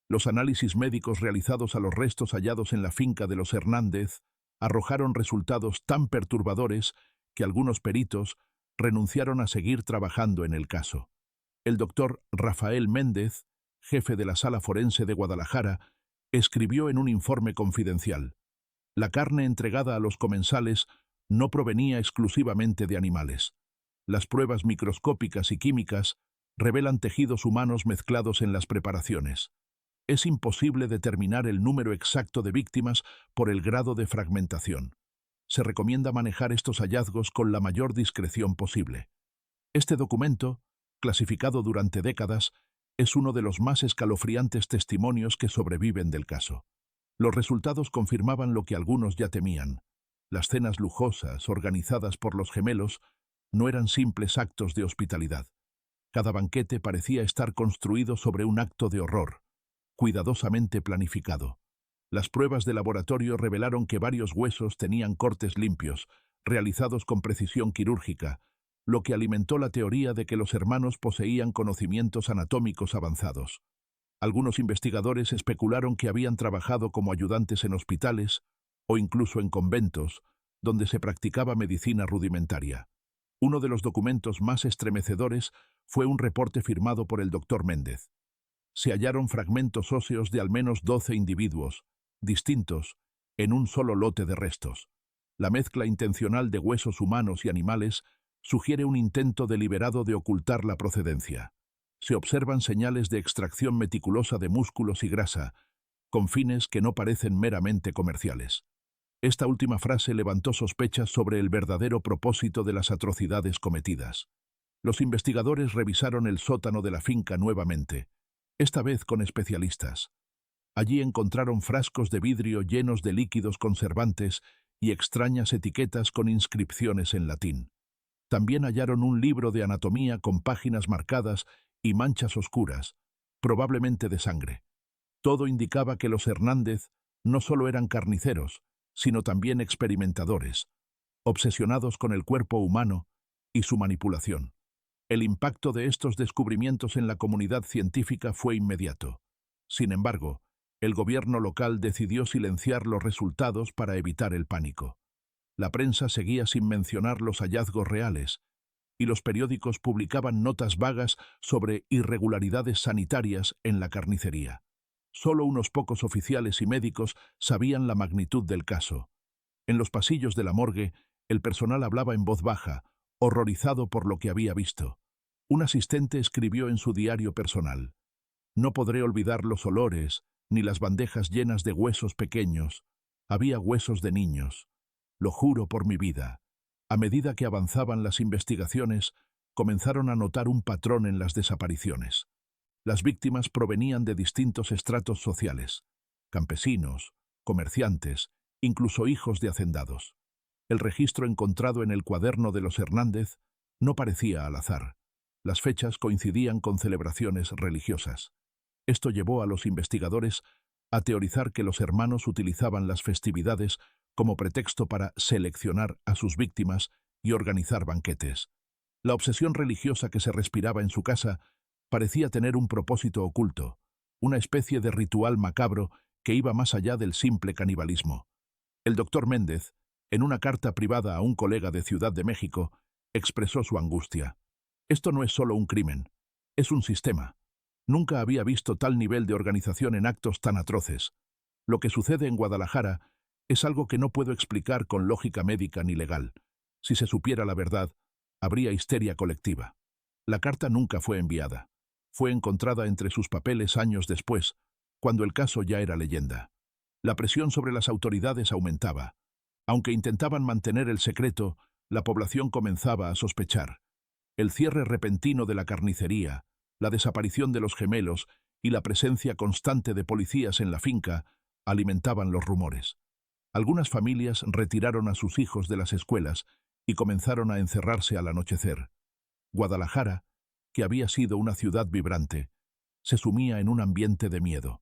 Los análisis médicos realizados a los restos hallados en la finca de los Hernández arrojaron resultados tan perturbadores que algunos peritos renunciaron a seguir trabajando en el caso. El doctor Rafael Méndez, jefe de la Sala Forense de Guadalajara, escribió en un informe confidencial: «La carne entregada a los comensales no provenía exclusivamente de animales. Las pruebas microscópicas y químicas revelan tejidos humanos mezclados en las preparaciones. Es imposible determinar el número exacto de víctimas por el grado de fragmentación. Se recomienda manejar estos hallazgos con la mayor discreción posible». Este documento, clasificado durante décadas, es uno de los más escalofriantes testimonios que sobreviven del caso. Los resultados confirmaban lo que algunos ya temían. Las cenas lujosas, organizadas por los gemelos, no eran simples actos de hospitalidad. Cada banquete parecía estar construido sobre un acto de horror, cuidadosamente planificado. Las pruebas de laboratorio revelaron que varios huesos tenían cortes limpios, realizados con precisión quirúrgica, lo que alimentó la teoría de que los hermanos poseían conocimientos anatómicos avanzados. Algunos investigadores especularon que habían trabajado como ayudantes en hospitales o incluso en conventos, donde se practicaba medicina rudimentaria. Uno de los documentos más estremecedores fue un reporte firmado por el doctor Méndez. Se hallaron fragmentos óseos de al menos 12 individuos, distintos, en un solo lote de restos. La mezcla intencional de huesos humanos y animales sugiere un intento deliberado de ocultar la procedencia. Se observan señales de extracción meticulosa de músculos y grasa, con fines que no parecen meramente comerciales. Esta última frase levantó sospechas sobre el verdadero propósito de las atrocidades cometidas. Los investigadores revisaron el sótano de la finca nuevamente, esta vez con especialistas. Allí encontraron frascos de vidrio llenos de líquidos conservantes y extrañas etiquetas con inscripciones en latín. También hallaron un libro de anatomía con páginas marcadas y manchas oscuras, probablemente de sangre. Todo indicaba que los Hernández no solo eran carniceros, sino también experimentadores, obsesionados con el cuerpo humano y su manipulación. El impacto de estos descubrimientos en la comunidad científica fue inmediato. Sin embargo, el gobierno local decidió silenciar los resultados para evitar el pánico. La prensa seguía sin mencionar los hallazgos reales, y los periódicos publicaban notas vagas sobre irregularidades sanitarias en la carnicería. Solo unos pocos oficiales y médicos sabían la magnitud del caso. En los pasillos de la morgue, el personal hablaba en voz baja, horrorizado por lo que había visto. Un asistente escribió en su diario personal: «No podré olvidar los olores, ni las bandejas llenas de huesos pequeños. Había huesos de niños. Lo juro por mi vida». A medida que avanzaban las investigaciones, comenzaron a notar un patrón en las desapariciones. Las víctimas provenían de distintos estratos sociales: campesinos, comerciantes, incluso hijos de hacendados. El registro encontrado en el cuaderno de los Hernández no parecía al azar. Las fechas coincidían con celebraciones religiosas. Esto llevó a los investigadores a teorizar que los hermanos utilizaban las festividades como pretexto para seleccionar a sus víctimas y organizar banquetes. La obsesión religiosa que se respiraba en su casa parecía tener un propósito oculto, una especie de ritual macabro que iba más allá del simple canibalismo. El doctor Méndez, en una carta privada a un colega de Ciudad de México, expresó su angustia. «Esto no es solo un crimen, es un sistema. Nunca había visto tal nivel de organización en actos tan atroces. Lo que sucede en Guadalajara es algo que no puedo explicar con lógica médica ni legal. Si se supiera la verdad, habría histeria colectiva». La carta nunca fue enviada. Fue encontrada entre sus papeles años después, cuando el caso ya era leyenda. La presión sobre las autoridades aumentaba. Aunque intentaban mantener el secreto, la población comenzaba a sospechar. El cierre repentino de la carnicería, la desaparición de los gemelos y la presencia constante de policías en la finca alimentaban los rumores. Algunas familias retiraron a sus hijos de las escuelas y comenzaron a encerrarse al anochecer. Guadalajara, que había sido una ciudad vibrante, se sumía en un ambiente de miedo.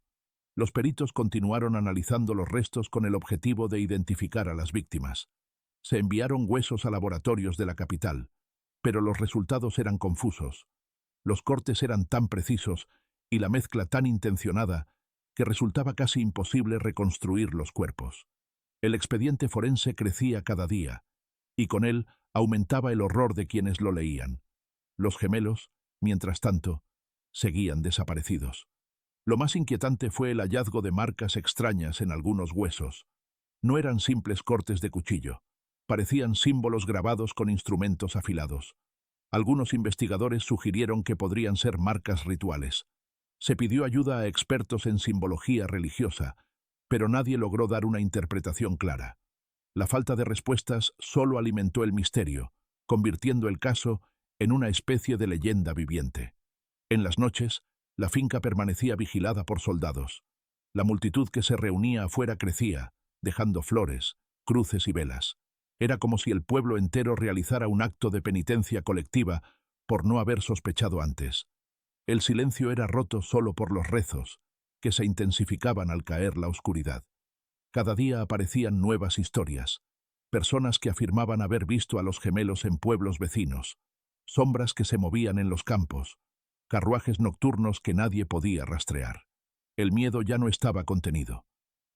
Los peritos continuaron analizando los restos con el objetivo de identificar a las víctimas. Se enviaron huesos a laboratorios de la capital, pero los resultados eran confusos. Los cortes eran tan precisos y la mezcla tan intencionada que resultaba casi imposible reconstruir los cuerpos. El expediente forense crecía cada día, y con él aumentaba el horror de quienes lo leían. Los gemelos, mientras tanto, seguían desaparecidos. Lo más inquietante fue el hallazgo de marcas extrañas en algunos huesos. No eran simples cortes de cuchillo, parecían símbolos grabados con instrumentos afilados. Algunos investigadores sugirieron que podrían ser marcas rituales. Se pidió ayuda a expertos en simbología religiosa, pero nadie logró dar una interpretación clara. La falta de respuestas solo alimentó el misterio, convirtiendo el caso en una especie de leyenda viviente. En las noches, la finca permanecía vigilada por soldados. La multitud que se reunía afuera crecía, dejando flores, cruces y velas. Era como si el pueblo entero realizara un acto de penitencia colectiva por no haber sospechado antes. El silencio era roto solo por los rezos, que se intensificaban al caer la oscuridad. Cada día aparecían nuevas historias, personas que afirmaban haber visto a los gemelos en pueblos vecinos, sombras que se movían en los campos, carruajes nocturnos que nadie podía rastrear. El miedo ya no estaba contenido.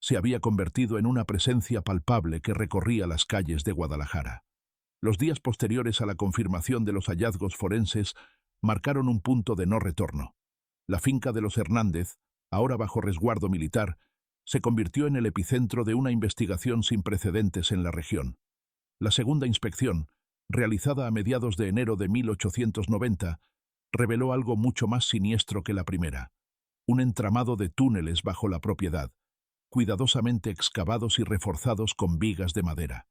Se había convertido en una presencia palpable que recorría las calles de Guadalajara. Los días posteriores a la confirmación de los hallazgos forenses marcaron un punto de no retorno. La finca de los Hernández, ahora bajo resguardo militar, se convirtió en el epicentro de una investigación sin precedentes en la región. La segunda inspección, realizada a mediados de enero de 1890, reveló algo mucho más siniestro que la primera: un entramado de túneles bajo la propiedad, cuidadosamente excavados y reforzados con vigas de madera.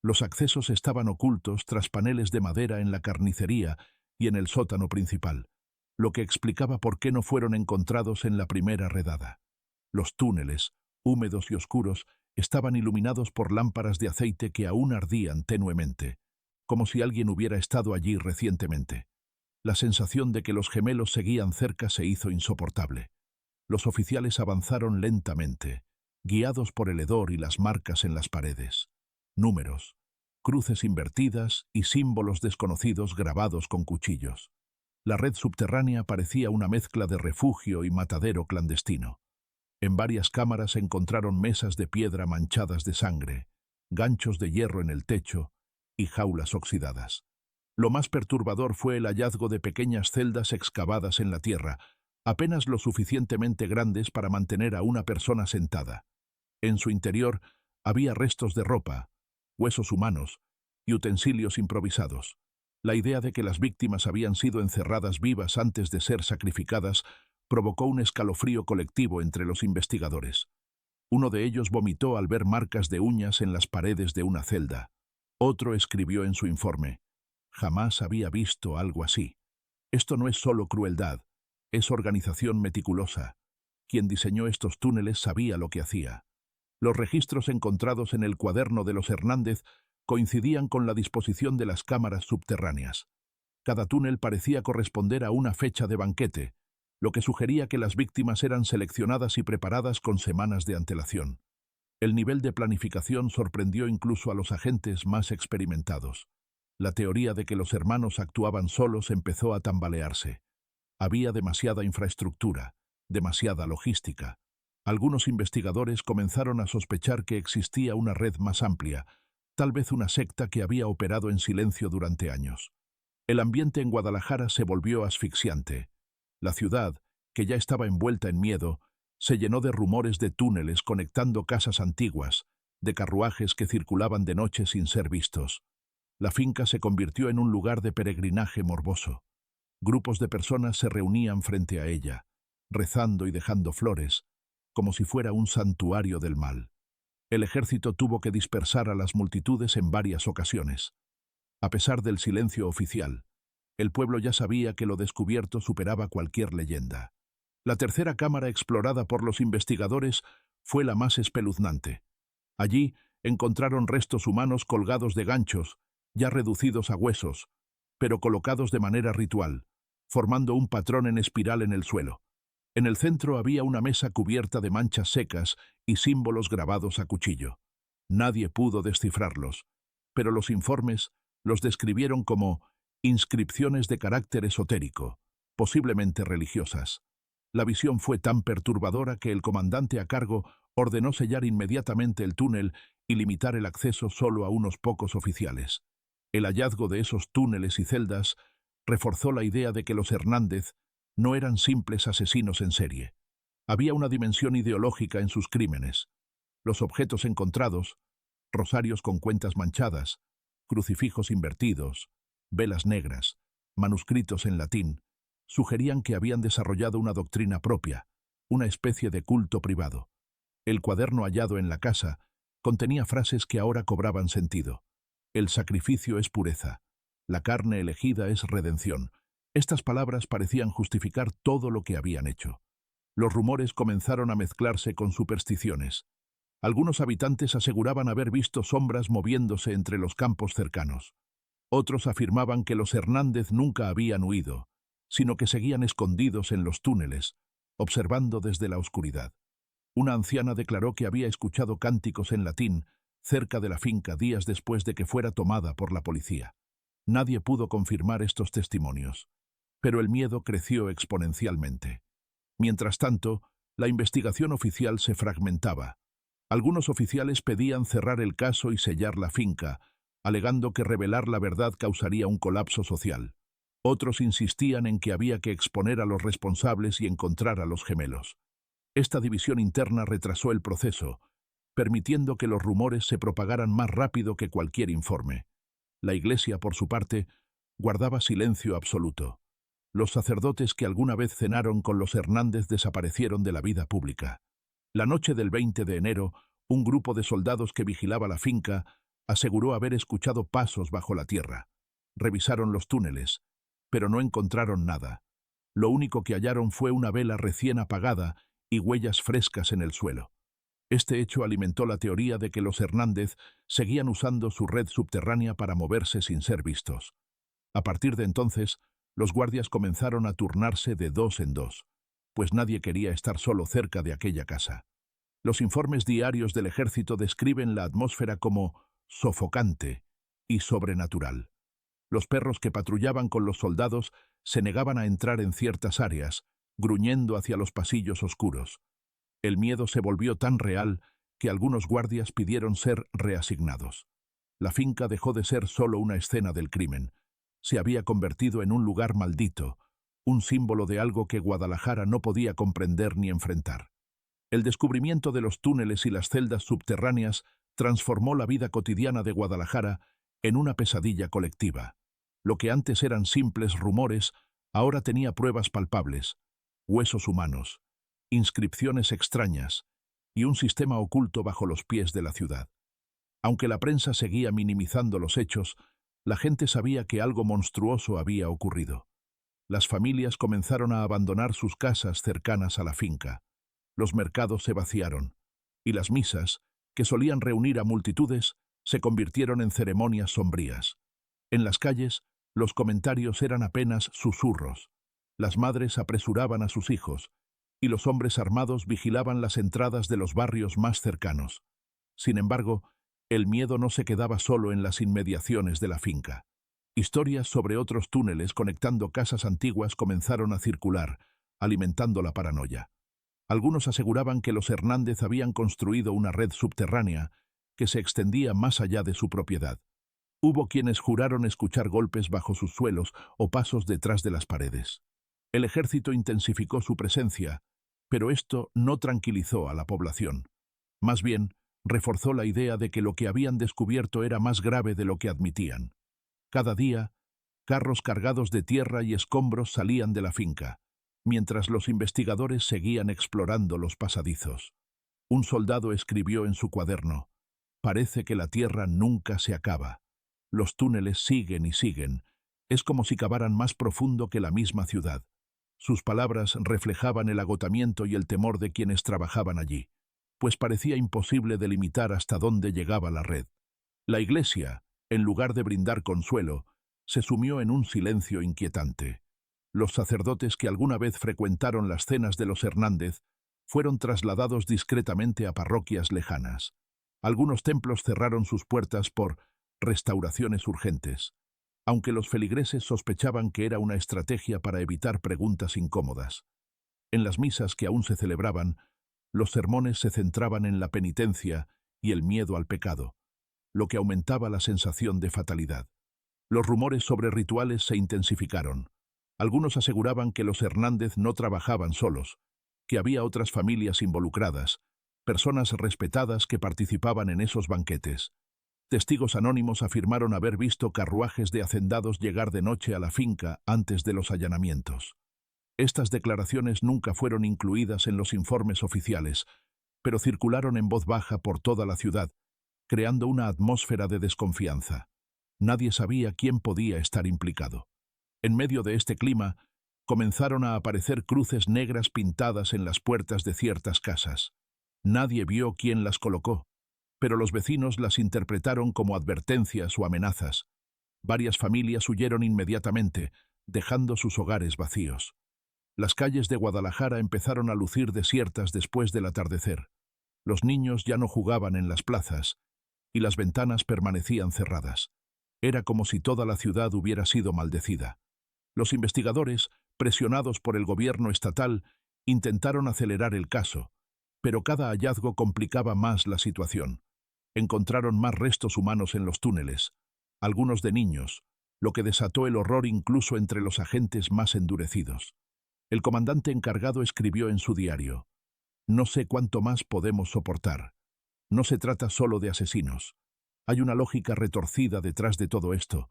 Los accesos estaban ocultos tras paneles de madera en la carnicería y en el sótano principal, lo que explicaba por qué no fueron encontrados en la primera redada. Los túneles, húmedos y oscuros, estaban iluminados por lámparas de aceite que aún ardían tenuemente, como si alguien hubiera estado allí recientemente. La sensación de que los gemelos seguían cerca se hizo insoportable. Los oficiales avanzaron lentamente, guiados por el hedor y las marcas en las paredes. Números, cruces invertidas y símbolos desconocidos grabados con cuchillos. La red subterránea parecía una mezcla de refugio y matadero clandestino. En varias cámaras se encontraron mesas de piedra manchadas de sangre, ganchos de hierro en el techo y jaulas oxidadas. Lo más perturbador fue el hallazgo de pequeñas celdas excavadas en la tierra, apenas lo suficientemente grandes para mantener a una persona sentada. En su interior había restos de ropa, huesos humanos y utensilios improvisados. La idea de que las víctimas habían sido encerradas vivas antes de ser sacrificadas provocó un escalofrío colectivo entre los investigadores. Uno de ellos vomitó al ver marcas de uñas en las paredes de una celda. Otro escribió en su informe: «Jamás había visto algo así. Esto no es solo crueldad, es organización meticulosa. Quien diseñó estos túneles sabía lo que hacía». Los registros encontrados en el cuaderno de los Hernández coincidían con la disposición de las cámaras subterráneas. Cada túnel parecía corresponder a una fecha de banquete, lo que sugería que las víctimas eran seleccionadas y preparadas con semanas de antelación. El nivel de planificación sorprendió incluso a los agentes más experimentados. La teoría de que los hermanos actuaban solos empezó a tambalearse. Había demasiada infraestructura, demasiada logística. Algunos investigadores comenzaron a sospechar que existía una red más amplia, tal vez una secta que había operado en silencio durante años. El ambiente en Guadalajara se volvió asfixiante. La ciudad, que ya estaba envuelta en miedo, se llenó de rumores de túneles conectando casas antiguas, de carruajes que circulaban de noche sin ser vistos. La finca se convirtió en un lugar de peregrinaje morboso. Grupos de personas se reunían frente a ella, rezando y dejando flores, como si fuera un santuario del mal. El ejército tuvo que dispersar a las multitudes en varias ocasiones. A pesar del silencio oficial, el pueblo ya sabía que lo descubierto superaba cualquier leyenda. La tercera cámara explorada por los investigadores fue la más espeluznante. Allí encontraron restos humanos colgados de ganchos, ya reducidos a huesos, pero colocados de manera ritual, formando un patrón en espiral en el suelo. En el centro había una mesa cubierta de manchas secas y símbolos grabados a cuchillo. Nadie pudo descifrarlos, pero los informes los describieron como inscripciones de carácter esotérico, posiblemente religiosas. La visión fue tan perturbadora que el comandante a cargo ordenó sellar inmediatamente el túnel y limitar el acceso solo a unos pocos oficiales. El hallazgo de esos túneles y celdas reforzó la idea de que los Hernández no eran simples asesinos en serie. Había una dimensión ideológica en sus crímenes. Los objetos encontrados, rosarios con cuentas manchadas, crucifijos invertidos, velas negras, manuscritos en latín, sugerían que habían desarrollado una doctrina propia, una especie de culto privado. El cuaderno hallado en la casa contenía frases que ahora cobraban sentido. El sacrificio es pureza. La carne elegida es redención. Estas palabras parecían justificar todo lo que habían hecho. Los rumores comenzaron a mezclarse con supersticiones. Algunos habitantes aseguraban haber visto sombras moviéndose entre los campos cercanos. Otros afirmaban que los Hernández nunca habían huido, sino que seguían escondidos en los túneles, observando desde la oscuridad. Una anciana declaró que había escuchado cánticos en latín cerca de la finca días después de que fuera tomada por la policía. Nadie pudo confirmar estos testimonios, pero el miedo creció exponencialmente. Mientras tanto, la investigación oficial se fragmentaba. Algunos oficiales pedían cerrar el caso y sellar la finca, alegando que revelar la verdad causaría un colapso social. Otros insistían en que había que exponer a los responsables y encontrar a los gemelos. Esta división interna retrasó el proceso, permitiendo que los rumores se propagaran más rápido que cualquier informe. La Iglesia, por su parte, guardaba silencio absoluto. Los sacerdotes que alguna vez cenaron con los Hernández desaparecieron de la vida pública. La noche del 20 de enero, un grupo de soldados que vigilaba la finca aseguró haber escuchado pasos bajo la tierra. Revisaron los túneles, pero no encontraron nada. Lo único que hallaron fue una vela recién apagada y huellas frescas en el suelo. Este hecho alimentó la teoría de que los Hernández seguían usando su red subterránea para moverse sin ser vistos. A partir de entonces, los guardias comenzaron a turnarse de dos en dos, pues nadie quería estar solo cerca de aquella casa. Los informes diarios del ejército describen la atmósfera como sofocante y sobrenatural. Los perros que patrullaban con los soldados se negaban a entrar en ciertas áreas, gruñendo hacia los pasillos oscuros. El miedo se volvió tan real que algunos guardias pidieron ser reasignados. La finca dejó de ser solo una escena del crimen. Se había convertido en un lugar maldito, un símbolo de algo que Guadalajara no podía comprender ni enfrentar. El descubrimiento de los túneles y las celdas subterráneas transformó la vida cotidiana de Guadalajara en una pesadilla colectiva. Lo que antes eran simples rumores, ahora tenía pruebas palpables: huesos humanos, inscripciones extrañas y un sistema oculto bajo los pies de la ciudad. Aunque la prensa seguía minimizando los hechos, la gente sabía que algo monstruoso había ocurrido. Las familias comenzaron a abandonar sus casas cercanas a la finca. Los mercados se vaciaron, y las misas, que solían reunir a multitudes, se convirtieron en ceremonias sombrías. En las calles, los comentarios eran apenas susurros. Las madres apresuraban a sus hijos, y los hombres armados vigilaban las entradas de los barrios más cercanos. Sin embargo, el miedo no se quedaba solo en las inmediaciones de la finca. Historias sobre otros túneles conectando casas antiguas comenzaron a circular, alimentando la paranoia. Algunos aseguraban que los Hernández habían construido una red subterránea que se extendía más allá de su propiedad. Hubo quienes juraron escuchar golpes bajo sus suelos o pasos detrás de las paredes. El ejército intensificó su presencia, pero esto no tranquilizó a la población. Más bien, reforzó la idea de que lo que habían descubierto era más grave de lo que admitían. Cada día, carros cargados de tierra y escombros salían de la finca, mientras los investigadores seguían explorando los pasadizos. Un soldado escribió en su cuaderno: «Parece que la tierra nunca se acaba. Los túneles siguen y siguen. Es como si cavaran más profundo que la misma ciudad». Sus palabras reflejaban el agotamiento y el temor de quienes trabajaban allí, pues parecía imposible delimitar hasta dónde llegaba la red. La iglesia, en lugar de brindar consuelo, se sumió en un silencio inquietante. Los sacerdotes que alguna vez frecuentaron las cenas de los Hernández fueron trasladados discretamente a parroquias lejanas. Algunos templos cerraron sus puertas por restauraciones urgentes, aunque los feligreses sospechaban que era una estrategia para evitar preguntas incómodas. En las misas que aún se celebraban, los sermones se centraban en la penitencia y el miedo al pecado, lo que aumentaba la sensación de fatalidad. Los rumores sobre rituales se intensificaron. Algunos aseguraban que los Hernández no trabajaban solos, que había otras familias involucradas, personas respetadas que participaban en esos banquetes. Testigos anónimos afirmaron haber visto carruajes de hacendados llegar de noche a la finca antes de los allanamientos. Estas declaraciones nunca fueron incluidas en los informes oficiales, pero circularon en voz baja por toda la ciudad, creando una atmósfera de desconfianza. Nadie sabía quién podía estar implicado. En medio de este clima, comenzaron a aparecer cruces negras pintadas en las puertas de ciertas casas. Nadie vio quién las colocó, pero los vecinos las interpretaron como advertencias o amenazas. Varias familias huyeron inmediatamente, dejando sus hogares vacíos. Las calles de Guadalajara empezaron a lucir desiertas después del atardecer. Los niños ya no jugaban en las plazas, y las ventanas permanecían cerradas. Era como si toda la ciudad hubiera sido maldecida. Los investigadores, presionados por el gobierno estatal, intentaron acelerar el caso, pero cada hallazgo complicaba más la situación. Encontraron más restos humanos en los túneles, algunos de niños, lo que desató el horror incluso entre los agentes más endurecidos. El comandante encargado escribió en su diario: «No sé cuánto más podemos soportar. No se trata solo de asesinos. Hay una lógica retorcida detrás de todo esto,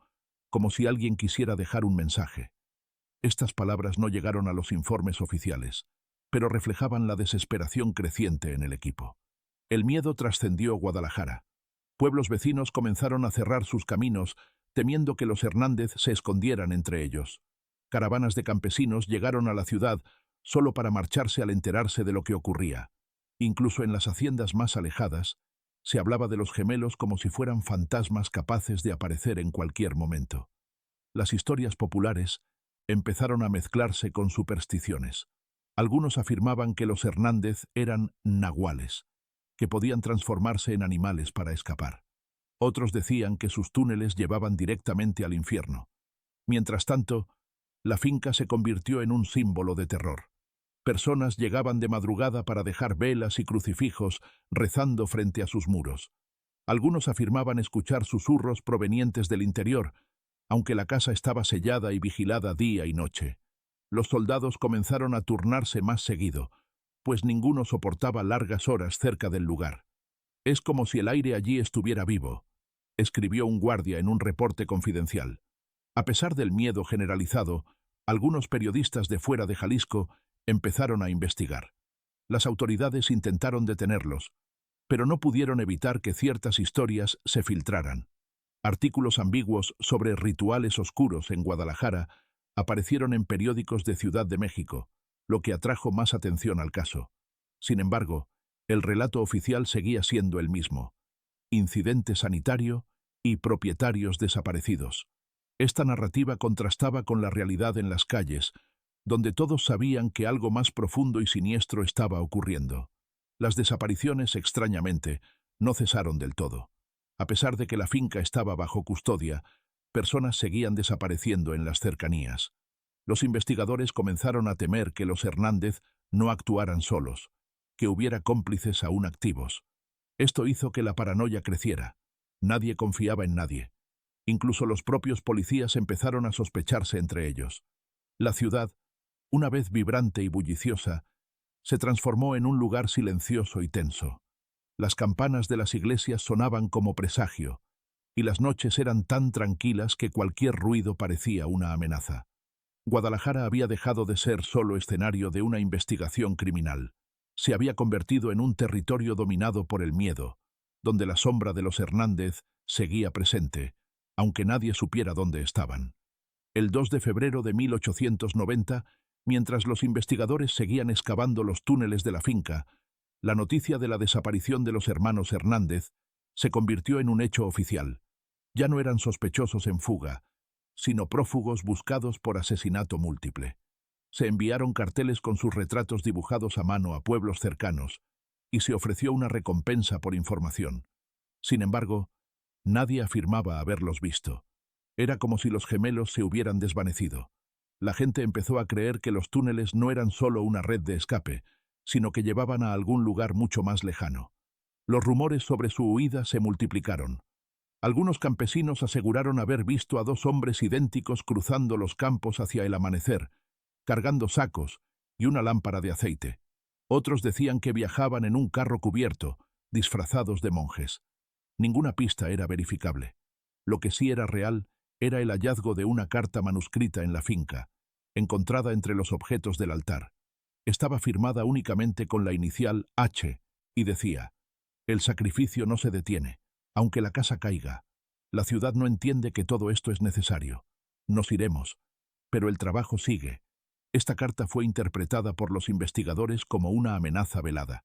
como si alguien quisiera dejar un mensaje». Estas palabras no llegaron a los informes oficiales, pero reflejaban la desesperación creciente en el equipo. El miedo trascendió Guadalajara. Pueblos vecinos comenzaron a cerrar sus caminos, temiendo que los Hernández se escondieran entre ellos. Caravanas de campesinos llegaron a la ciudad solo para marcharse al enterarse de lo que ocurría. Incluso en las haciendas más alejadas, se hablaba de los gemelos como si fueran fantasmas capaces de aparecer en cualquier momento. Las historias populares empezaron a mezclarse con supersticiones. Algunos afirmaban que los Hernández eran nahuales, que podían transformarse en animales para escapar. Otros decían que sus túneles llevaban directamente al infierno. Mientras tanto, la finca se convirtió en un símbolo de terror. Personas llegaban de madrugada para dejar velas y crucifijos rezando frente a sus muros. Algunos afirmaban escuchar susurros provenientes del interior, aunque la casa estaba sellada y vigilada día y noche. Los soldados comenzaron a turnarse más seguido, pues ninguno soportaba largas horas cerca del lugar. «Es como si el aire allí estuviera vivo», escribió un guardia en un reporte confidencial. A pesar del miedo generalizado, algunos periodistas de fuera de Jalisco empezaron a investigar. Las autoridades intentaron detenerlos, pero no pudieron evitar que ciertas historias se filtraran. Artículos ambiguos sobre rituales oscuros en Guadalajara aparecieron en periódicos de Ciudad de México, lo que atrajo más atención al caso. Sin embargo, el relato oficial seguía siendo el mismo: incidente sanitario y propietarios desaparecidos. Esta narrativa contrastaba con la realidad en las calles, donde todos sabían que algo más profundo y siniestro estaba ocurriendo. Las desapariciones, extrañamente, no cesaron del todo. A pesar de que la finca estaba bajo custodia, personas seguían desapareciendo en las cercanías. Los investigadores comenzaron a temer que los Hernández no actuaran solos, que hubiera cómplices aún activos. Esto hizo que la paranoia creciera. Nadie confiaba en nadie. Incluso los propios policías empezaron a sospecharse entre ellos. La ciudad, una vez vibrante y bulliciosa, se transformó en un lugar silencioso y tenso. Las campanas de las iglesias sonaban como presagio, y las noches eran tan tranquilas que cualquier ruido parecía una amenaza. Guadalajara había dejado de ser solo escenario de una investigación criminal. Se había convertido en un territorio dominado por el miedo, donde la sombra de los Hernández seguía presente, aunque nadie supiera dónde estaban. El 2 de febrero de 1890, mientras los investigadores seguían excavando los túneles de la finca, la noticia de la desaparición de los hermanos Hernández se convirtió en un hecho oficial. Ya no eran sospechosos en fuga, sino prófugos buscados por asesinato múltiple. Se enviaron carteles con sus retratos dibujados a mano a pueblos cercanos, y se ofreció una recompensa por información. Sin embargo, nadie afirmaba haberlos visto. Era como si los gemelos se hubieran desvanecido. La gente empezó a creer que los túneles no eran solo una red de escape, sino que llevaban a algún lugar mucho más lejano. Los rumores sobre su huida se multiplicaron. Algunos campesinos aseguraron haber visto a dos hombres idénticos cruzando los campos hacia el amanecer, cargando sacos y una lámpara de aceite. Otros decían que viajaban en un carro cubierto, disfrazados de monjes. Ninguna pista era verificable. Lo que sí era real era el hallazgo de una carta manuscrita en la finca, encontrada entre los objetos del altar. Estaba firmada únicamente con la inicial H, y decía: «El sacrificio no se detiene, aunque la casa caiga. La ciudad no entiende que todo esto es necesario. Nos iremos, pero el trabajo sigue». Esta carta fue interpretada por los investigadores como una amenaza velada.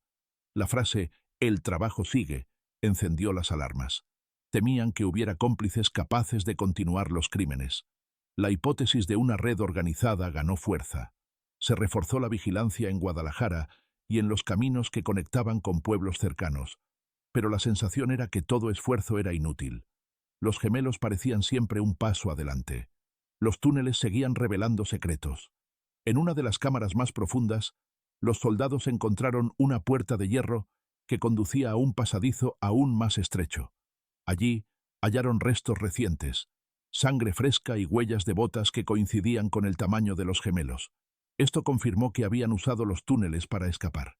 La frase «el trabajo sigue» encendió las alarmas. Temían que hubiera cómplices capaces de continuar los crímenes. La hipótesis de una red organizada ganó fuerza. Se reforzó la vigilancia en Guadalajara y en los caminos que conectaban con pueblos cercanos, pero la sensación era que todo esfuerzo era inútil. Los gemelos parecían siempre un paso adelante. Los túneles seguían revelando secretos. En una de las cámaras más profundas, los soldados encontraron una puerta de hierro que conducía a un pasadizo aún más estrecho. Allí hallaron restos recientes, sangre fresca y huellas de botas que coincidían con el tamaño de los gemelos. Esto confirmó que habían usado los túneles para escapar.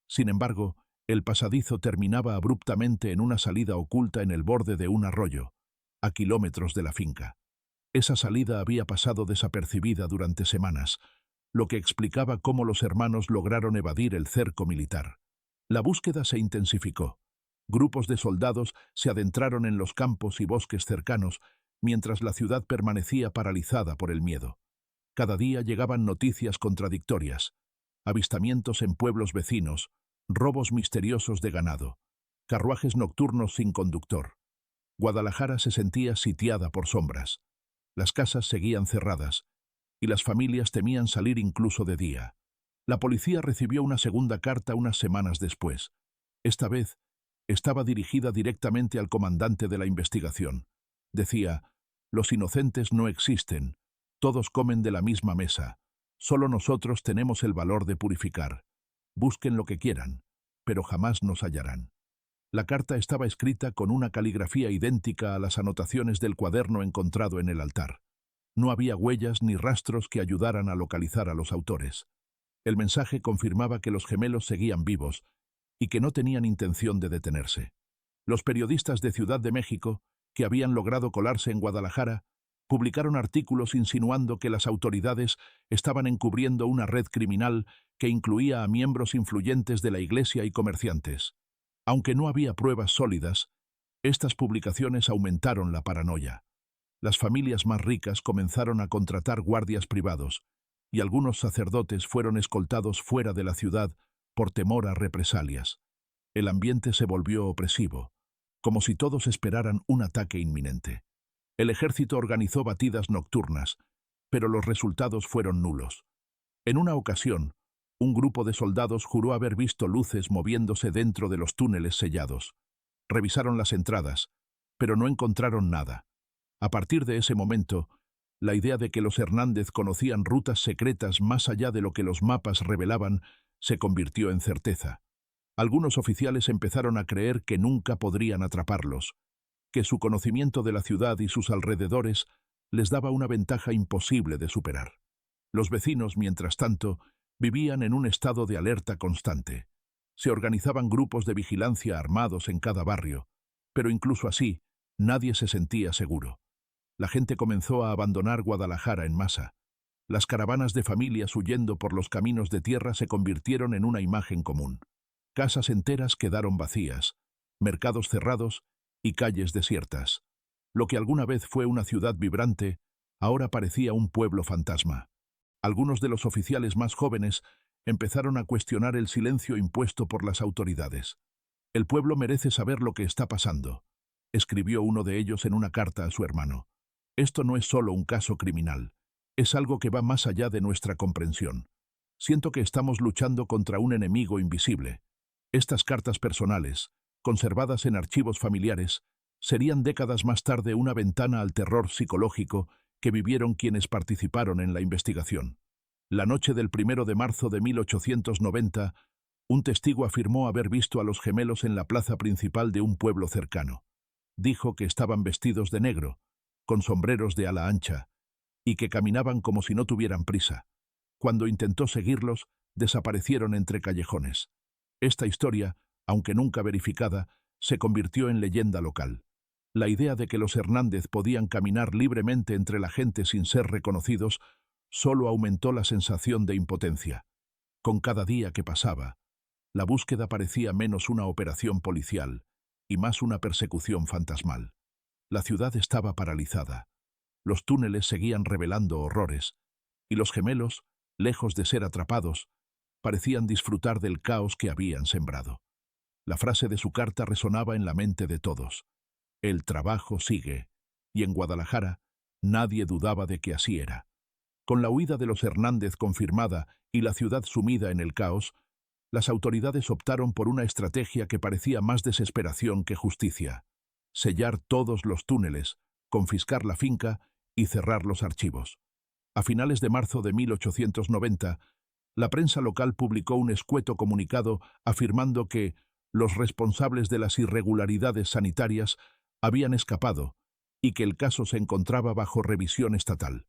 Sin embargo, el pasadizo terminaba abruptamente en una salida oculta en el borde de un arroyo, a kilómetros de la finca. Esa salida había pasado desapercibida durante semanas, lo que explicaba cómo los hermanos lograron evadir el cerco militar. La búsqueda se intensificó. Grupos de soldados se adentraron en los campos y bosques cercanos, mientras la ciudad permanecía paralizada por el miedo. Cada día llegaban noticias contradictorias: avistamientos en pueblos vecinos, robos misteriosos de ganado, carruajes nocturnos sin conductor. Guadalajara se sentía sitiada por sombras. Las casas seguían cerradas, y las familias temían salir incluso de día. La policía recibió una segunda carta unas semanas después. Esta vez, Estaba dirigida directamente al comandante de la investigación. Decía: «Los inocentes no existen. Todos comen de la misma mesa. Solo nosotros tenemos el valor de purificar. Busquen lo que quieran, pero jamás nos hallarán». La carta estaba escrita con una caligrafía idéntica a las anotaciones del cuaderno encontrado en el altar. No había huellas ni rastros que ayudaran a localizar a los autores. El mensaje confirmaba que los gemelos seguían vivos y que no tenían intención de detenerse. Los periodistas de Ciudad de México, que habían logrado colarse en Guadalajara, publicaron artículos insinuando que las autoridades estaban encubriendo una red criminal que incluía a miembros influyentes de la Iglesia y comerciantes. Aunque no había pruebas sólidas, estas publicaciones aumentaron la paranoia. Las familias más ricas comenzaron a contratar guardias privados, y algunos sacerdotes fueron escoltados fuera de la ciudad por temor a represalias. El ambiente se volvió opresivo, como si todos esperaran un ataque inminente. El ejército organizó batidas nocturnas, pero los resultados fueron nulos. En una ocasión, un grupo de soldados juró haber visto luces moviéndose dentro de los túneles sellados. Revisaron las entradas, pero no encontraron nada. A partir de ese momento, la idea de que los Hernández conocían rutas secretas más allá de lo que los mapas revelaban se convirtió en certeza. Algunos oficiales empezaron a creer que nunca podrían atraparlos, que su conocimiento de la ciudad y sus alrededores les daba una ventaja imposible de superar. Los vecinos, mientras tanto, vivían en un estado de alerta constante. Se organizaban grupos de vigilancia armados en cada barrio, pero incluso así, nadie se sentía seguro. La gente comenzó a abandonar Guadalajara en masa. Las caravanas de familias huyendo por los caminos de tierra se convirtieron en una imagen común. Casas enteras quedaron vacías, mercados cerrados y calles desiertas. Lo que alguna vez fue una ciudad vibrante, ahora parecía un pueblo fantasma. Algunos de los oficiales más jóvenes empezaron a cuestionar el silencio impuesto por las autoridades. «El pueblo merece saber lo que está pasando», escribió uno de ellos en una carta a su hermano. «Esto no es solo un caso criminal, es algo que va más allá de nuestra comprensión. Siento que estamos luchando contra un enemigo invisible». Estas cartas personales, conservadas en archivos familiares, serían décadas más tarde una ventana al terror psicológico que vivieron quienes participaron en la investigación. La noche del 1 de marzo de 1890, un testigo afirmó haber visto a los gemelos en la plaza principal de un pueblo cercano. Dijo que estaban vestidos de negro, con sombreros de ala ancha, y que caminaban como si no tuvieran prisa. Cuando intentó seguirlos, desaparecieron entre callejones. Esta historia, aunque nunca verificada, se convirtió en leyenda local. La idea de que los Hernández podían caminar libremente entre la gente sin ser reconocidos solo aumentó la sensación de impotencia. Con cada día que pasaba, la búsqueda parecía menos una operación policial y más una persecución fantasmal. La ciudad estaba paralizada. Los túneles seguían revelando horrores, y los gemelos, lejos de ser atrapados, parecían disfrutar del caos que habían sembrado. La frase de su carta resonaba en la mente de todos: «El trabajo sigue», y en Guadalajara nadie dudaba de que así era. Con la huida de los Hernández confirmada y la ciudad sumida en el caos, las autoridades optaron por una estrategia que parecía más desesperación que justicia: sellar todos los túneles, confiscar la finca y cerrar los archivos. A finales de marzo de 1890, la prensa local publicó un escueto comunicado afirmando que los responsables de las irregularidades sanitarias habían escapado y que el caso se encontraba bajo revisión estatal.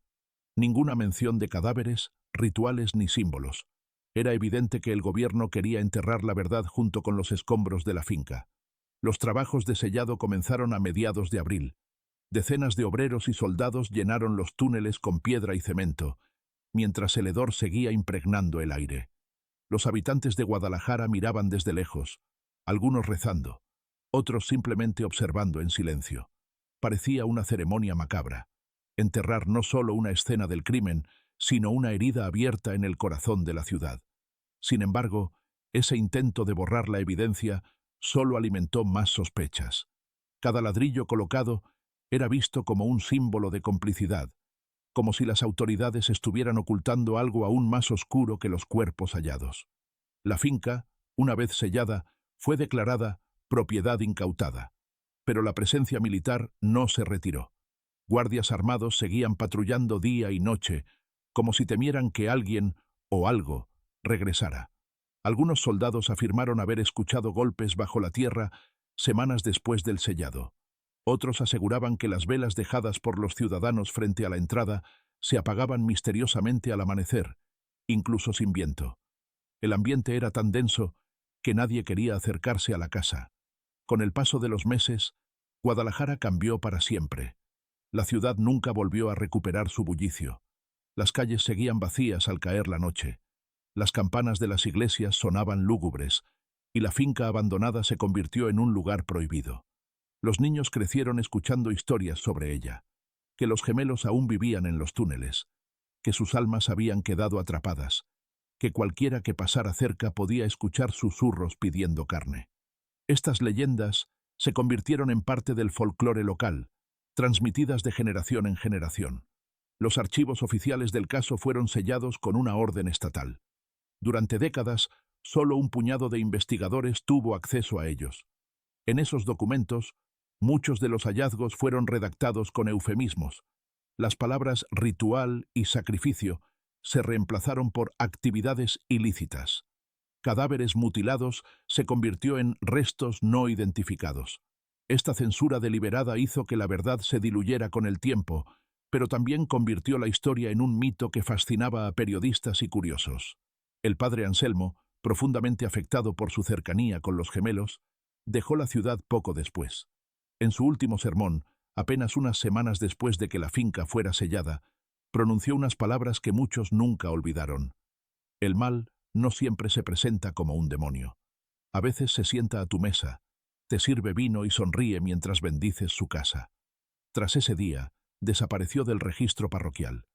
Ninguna mención de cadáveres, rituales ni símbolos. Era evidente que el gobierno quería enterrar la verdad junto con los escombros de la finca. Los trabajos de sellado comenzaron a mediados de abril. Decenas de obreros y soldados llenaron los túneles con piedra y cemento, mientras el hedor seguía impregnando el aire. Los habitantes de Guadalajara miraban desde lejos, algunos rezando, otros simplemente observando en silencio. Parecía una ceremonia macabra: enterrar no solo una escena del crimen, sino una herida abierta en el corazón de la ciudad. Sin embargo, ese intento de borrar la evidencia solo alimentó más sospechas. Cada ladrillo colocado era visto como un símbolo de complicidad, como si las autoridades estuvieran ocultando algo aún más oscuro que los cuerpos hallados. La finca, una vez sellada, fue declarada propiedad incautada. Pero la presencia militar no se retiró. Guardias armados seguían patrullando día y noche, como si temieran que alguien o algo regresara. Algunos soldados afirmaron haber escuchado golpes bajo la tierra semanas después del sellado. Otros aseguraban que las velas dejadas por los ciudadanos frente a la entrada se apagaban misteriosamente al amanecer, incluso sin viento. El ambiente era tan denso que nadie quería acercarse a la casa. Con el paso de los meses, Guadalajara cambió para siempre. La ciudad nunca volvió a recuperar su bullicio. Las calles seguían vacías al caer la noche. Las campanas de las iglesias sonaban lúgubres, y la finca abandonada se convirtió en un lugar prohibido. Los niños crecieron escuchando historias sobre ella, que los gemelos aún vivían en los túneles, que sus almas habían quedado atrapadas, que cualquiera que pasara cerca podía escuchar susurros pidiendo carne. Estas leyendas se convirtieron en parte del folclore local, transmitidas de generación en generación. Los archivos oficiales del caso fueron sellados con una orden estatal. Durante décadas, solo un puñado de investigadores tuvo acceso a ellos. En esos documentos, muchos de los hallazgos fueron redactados con eufemismos. Las palabras ritual y sacrificio se reemplazaron por actividades ilícitas. Cadáveres mutilados se convirtió en restos no identificados. Esta censura deliberada hizo que la verdad se diluyera con el tiempo, pero también convirtió la historia en un mito que fascinaba a periodistas y curiosos. El padre Anselmo, profundamente afectado por su cercanía con los gemelos, dejó la ciudad poco después. En su último sermón, apenas unas semanas después de que la finca fuera sellada, pronunció unas palabras que muchos nunca olvidaron. El mal no siempre se presenta como un demonio. A veces se sienta a tu mesa, te sirve vino y sonríe mientras bendices su casa. Tras ese día, desapareció del registro parroquial.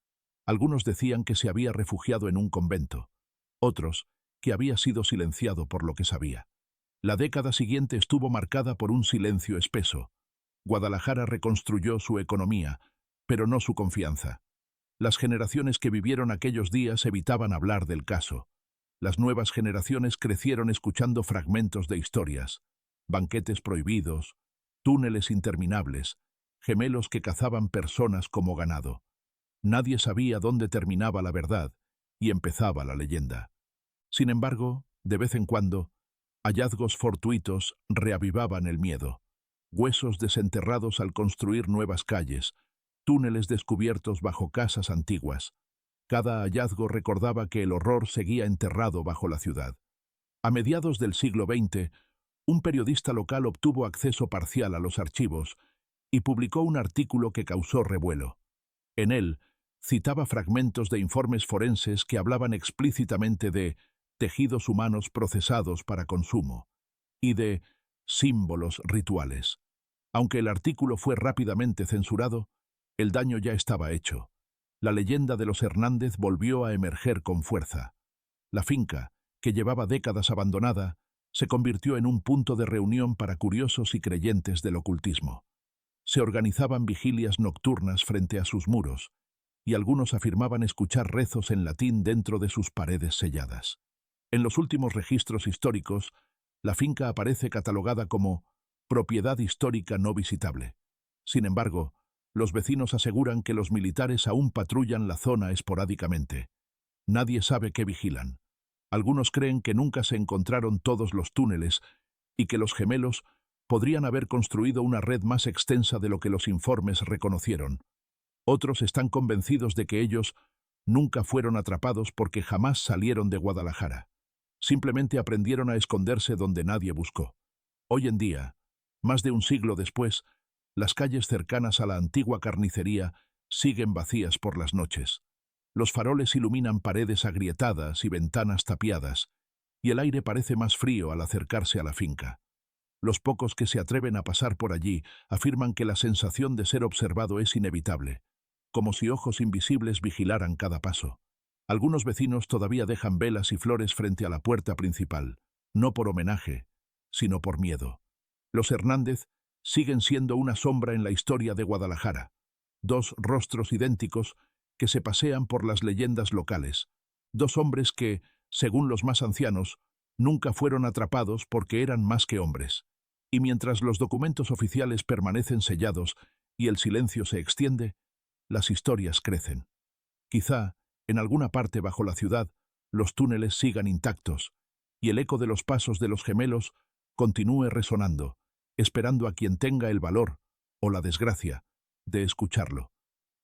Algunos decían que se había refugiado en un convento, otros que había sido silenciado por lo que sabía. La década siguiente estuvo marcada por un silencio espeso. Guadalajara reconstruyó su economía, pero no su confianza. Las generaciones que vivieron aquellos días evitaban hablar del caso. Las nuevas generaciones crecieron escuchando fragmentos de historias, banquetes prohibidos, túneles interminables, gemelos que cazaban personas como ganado. Nadie sabía dónde terminaba la verdad y empezaba la leyenda. Sin embargo, de vez en cuando, hallazgos fortuitos reavivaban el miedo. Huesos desenterrados al construir nuevas calles, túneles descubiertos bajo casas antiguas. Cada hallazgo recordaba que el horror seguía enterrado bajo la ciudad. A mediados del siglo XX, un periodista local obtuvo acceso parcial a los archivos y publicó un artículo que causó revuelo. En él, citaba fragmentos de informes forenses que hablaban explícitamente de tejidos humanos procesados para consumo y de símbolos rituales. Aunque el artículo fue rápidamente censurado, el daño ya estaba hecho. La leyenda de los Hernández volvió a emerger con fuerza. La finca, que llevaba décadas abandonada, se convirtió en un punto de reunión para curiosos y creyentes del ocultismo. Se organizaban vigilias nocturnas frente a sus muros, y algunos afirmaban escuchar rezos en latín dentro de sus paredes selladas. En los últimos registros históricos, la finca aparece catalogada como propiedad histórica no visitable. Sin embargo, los vecinos aseguran que los militares aún patrullan la zona esporádicamente. Nadie sabe qué vigilan. Algunos creen que nunca se encontraron todos los túneles y que los gemelos podrían haber construido una red más extensa de lo que los informes reconocieron. Otros están convencidos de que ellos nunca fueron atrapados porque jamás salieron de Guadalajara. Simplemente aprendieron a esconderse donde nadie buscó. Hoy en día, más de un siglo después, las calles cercanas a la antigua carnicería siguen vacías por las noches. Los faroles iluminan paredes agrietadas y ventanas tapiadas, y el aire parece más frío al acercarse a la finca. Los pocos que se atreven a pasar por allí afirman que la sensación de ser observado es inevitable, como si ojos invisibles vigilaran cada paso. Algunos vecinos todavía dejan velas y flores frente a la puerta principal, no por homenaje, sino por miedo. Los Hernández siguen siendo una sombra en la historia de Guadalajara, dos rostros idénticos que se pasean por las leyendas locales, dos hombres que, según los más ancianos, nunca fueron atrapados porque eran más que hombres. Y mientras los documentos oficiales permanecen sellados y el silencio se extiende, las historias crecen. Quizá, en alguna parte bajo la ciudad, los túneles sigan intactos y el eco de los pasos de los gemelos continúe resonando, esperando a quien tenga el valor o la desgracia de escucharlo.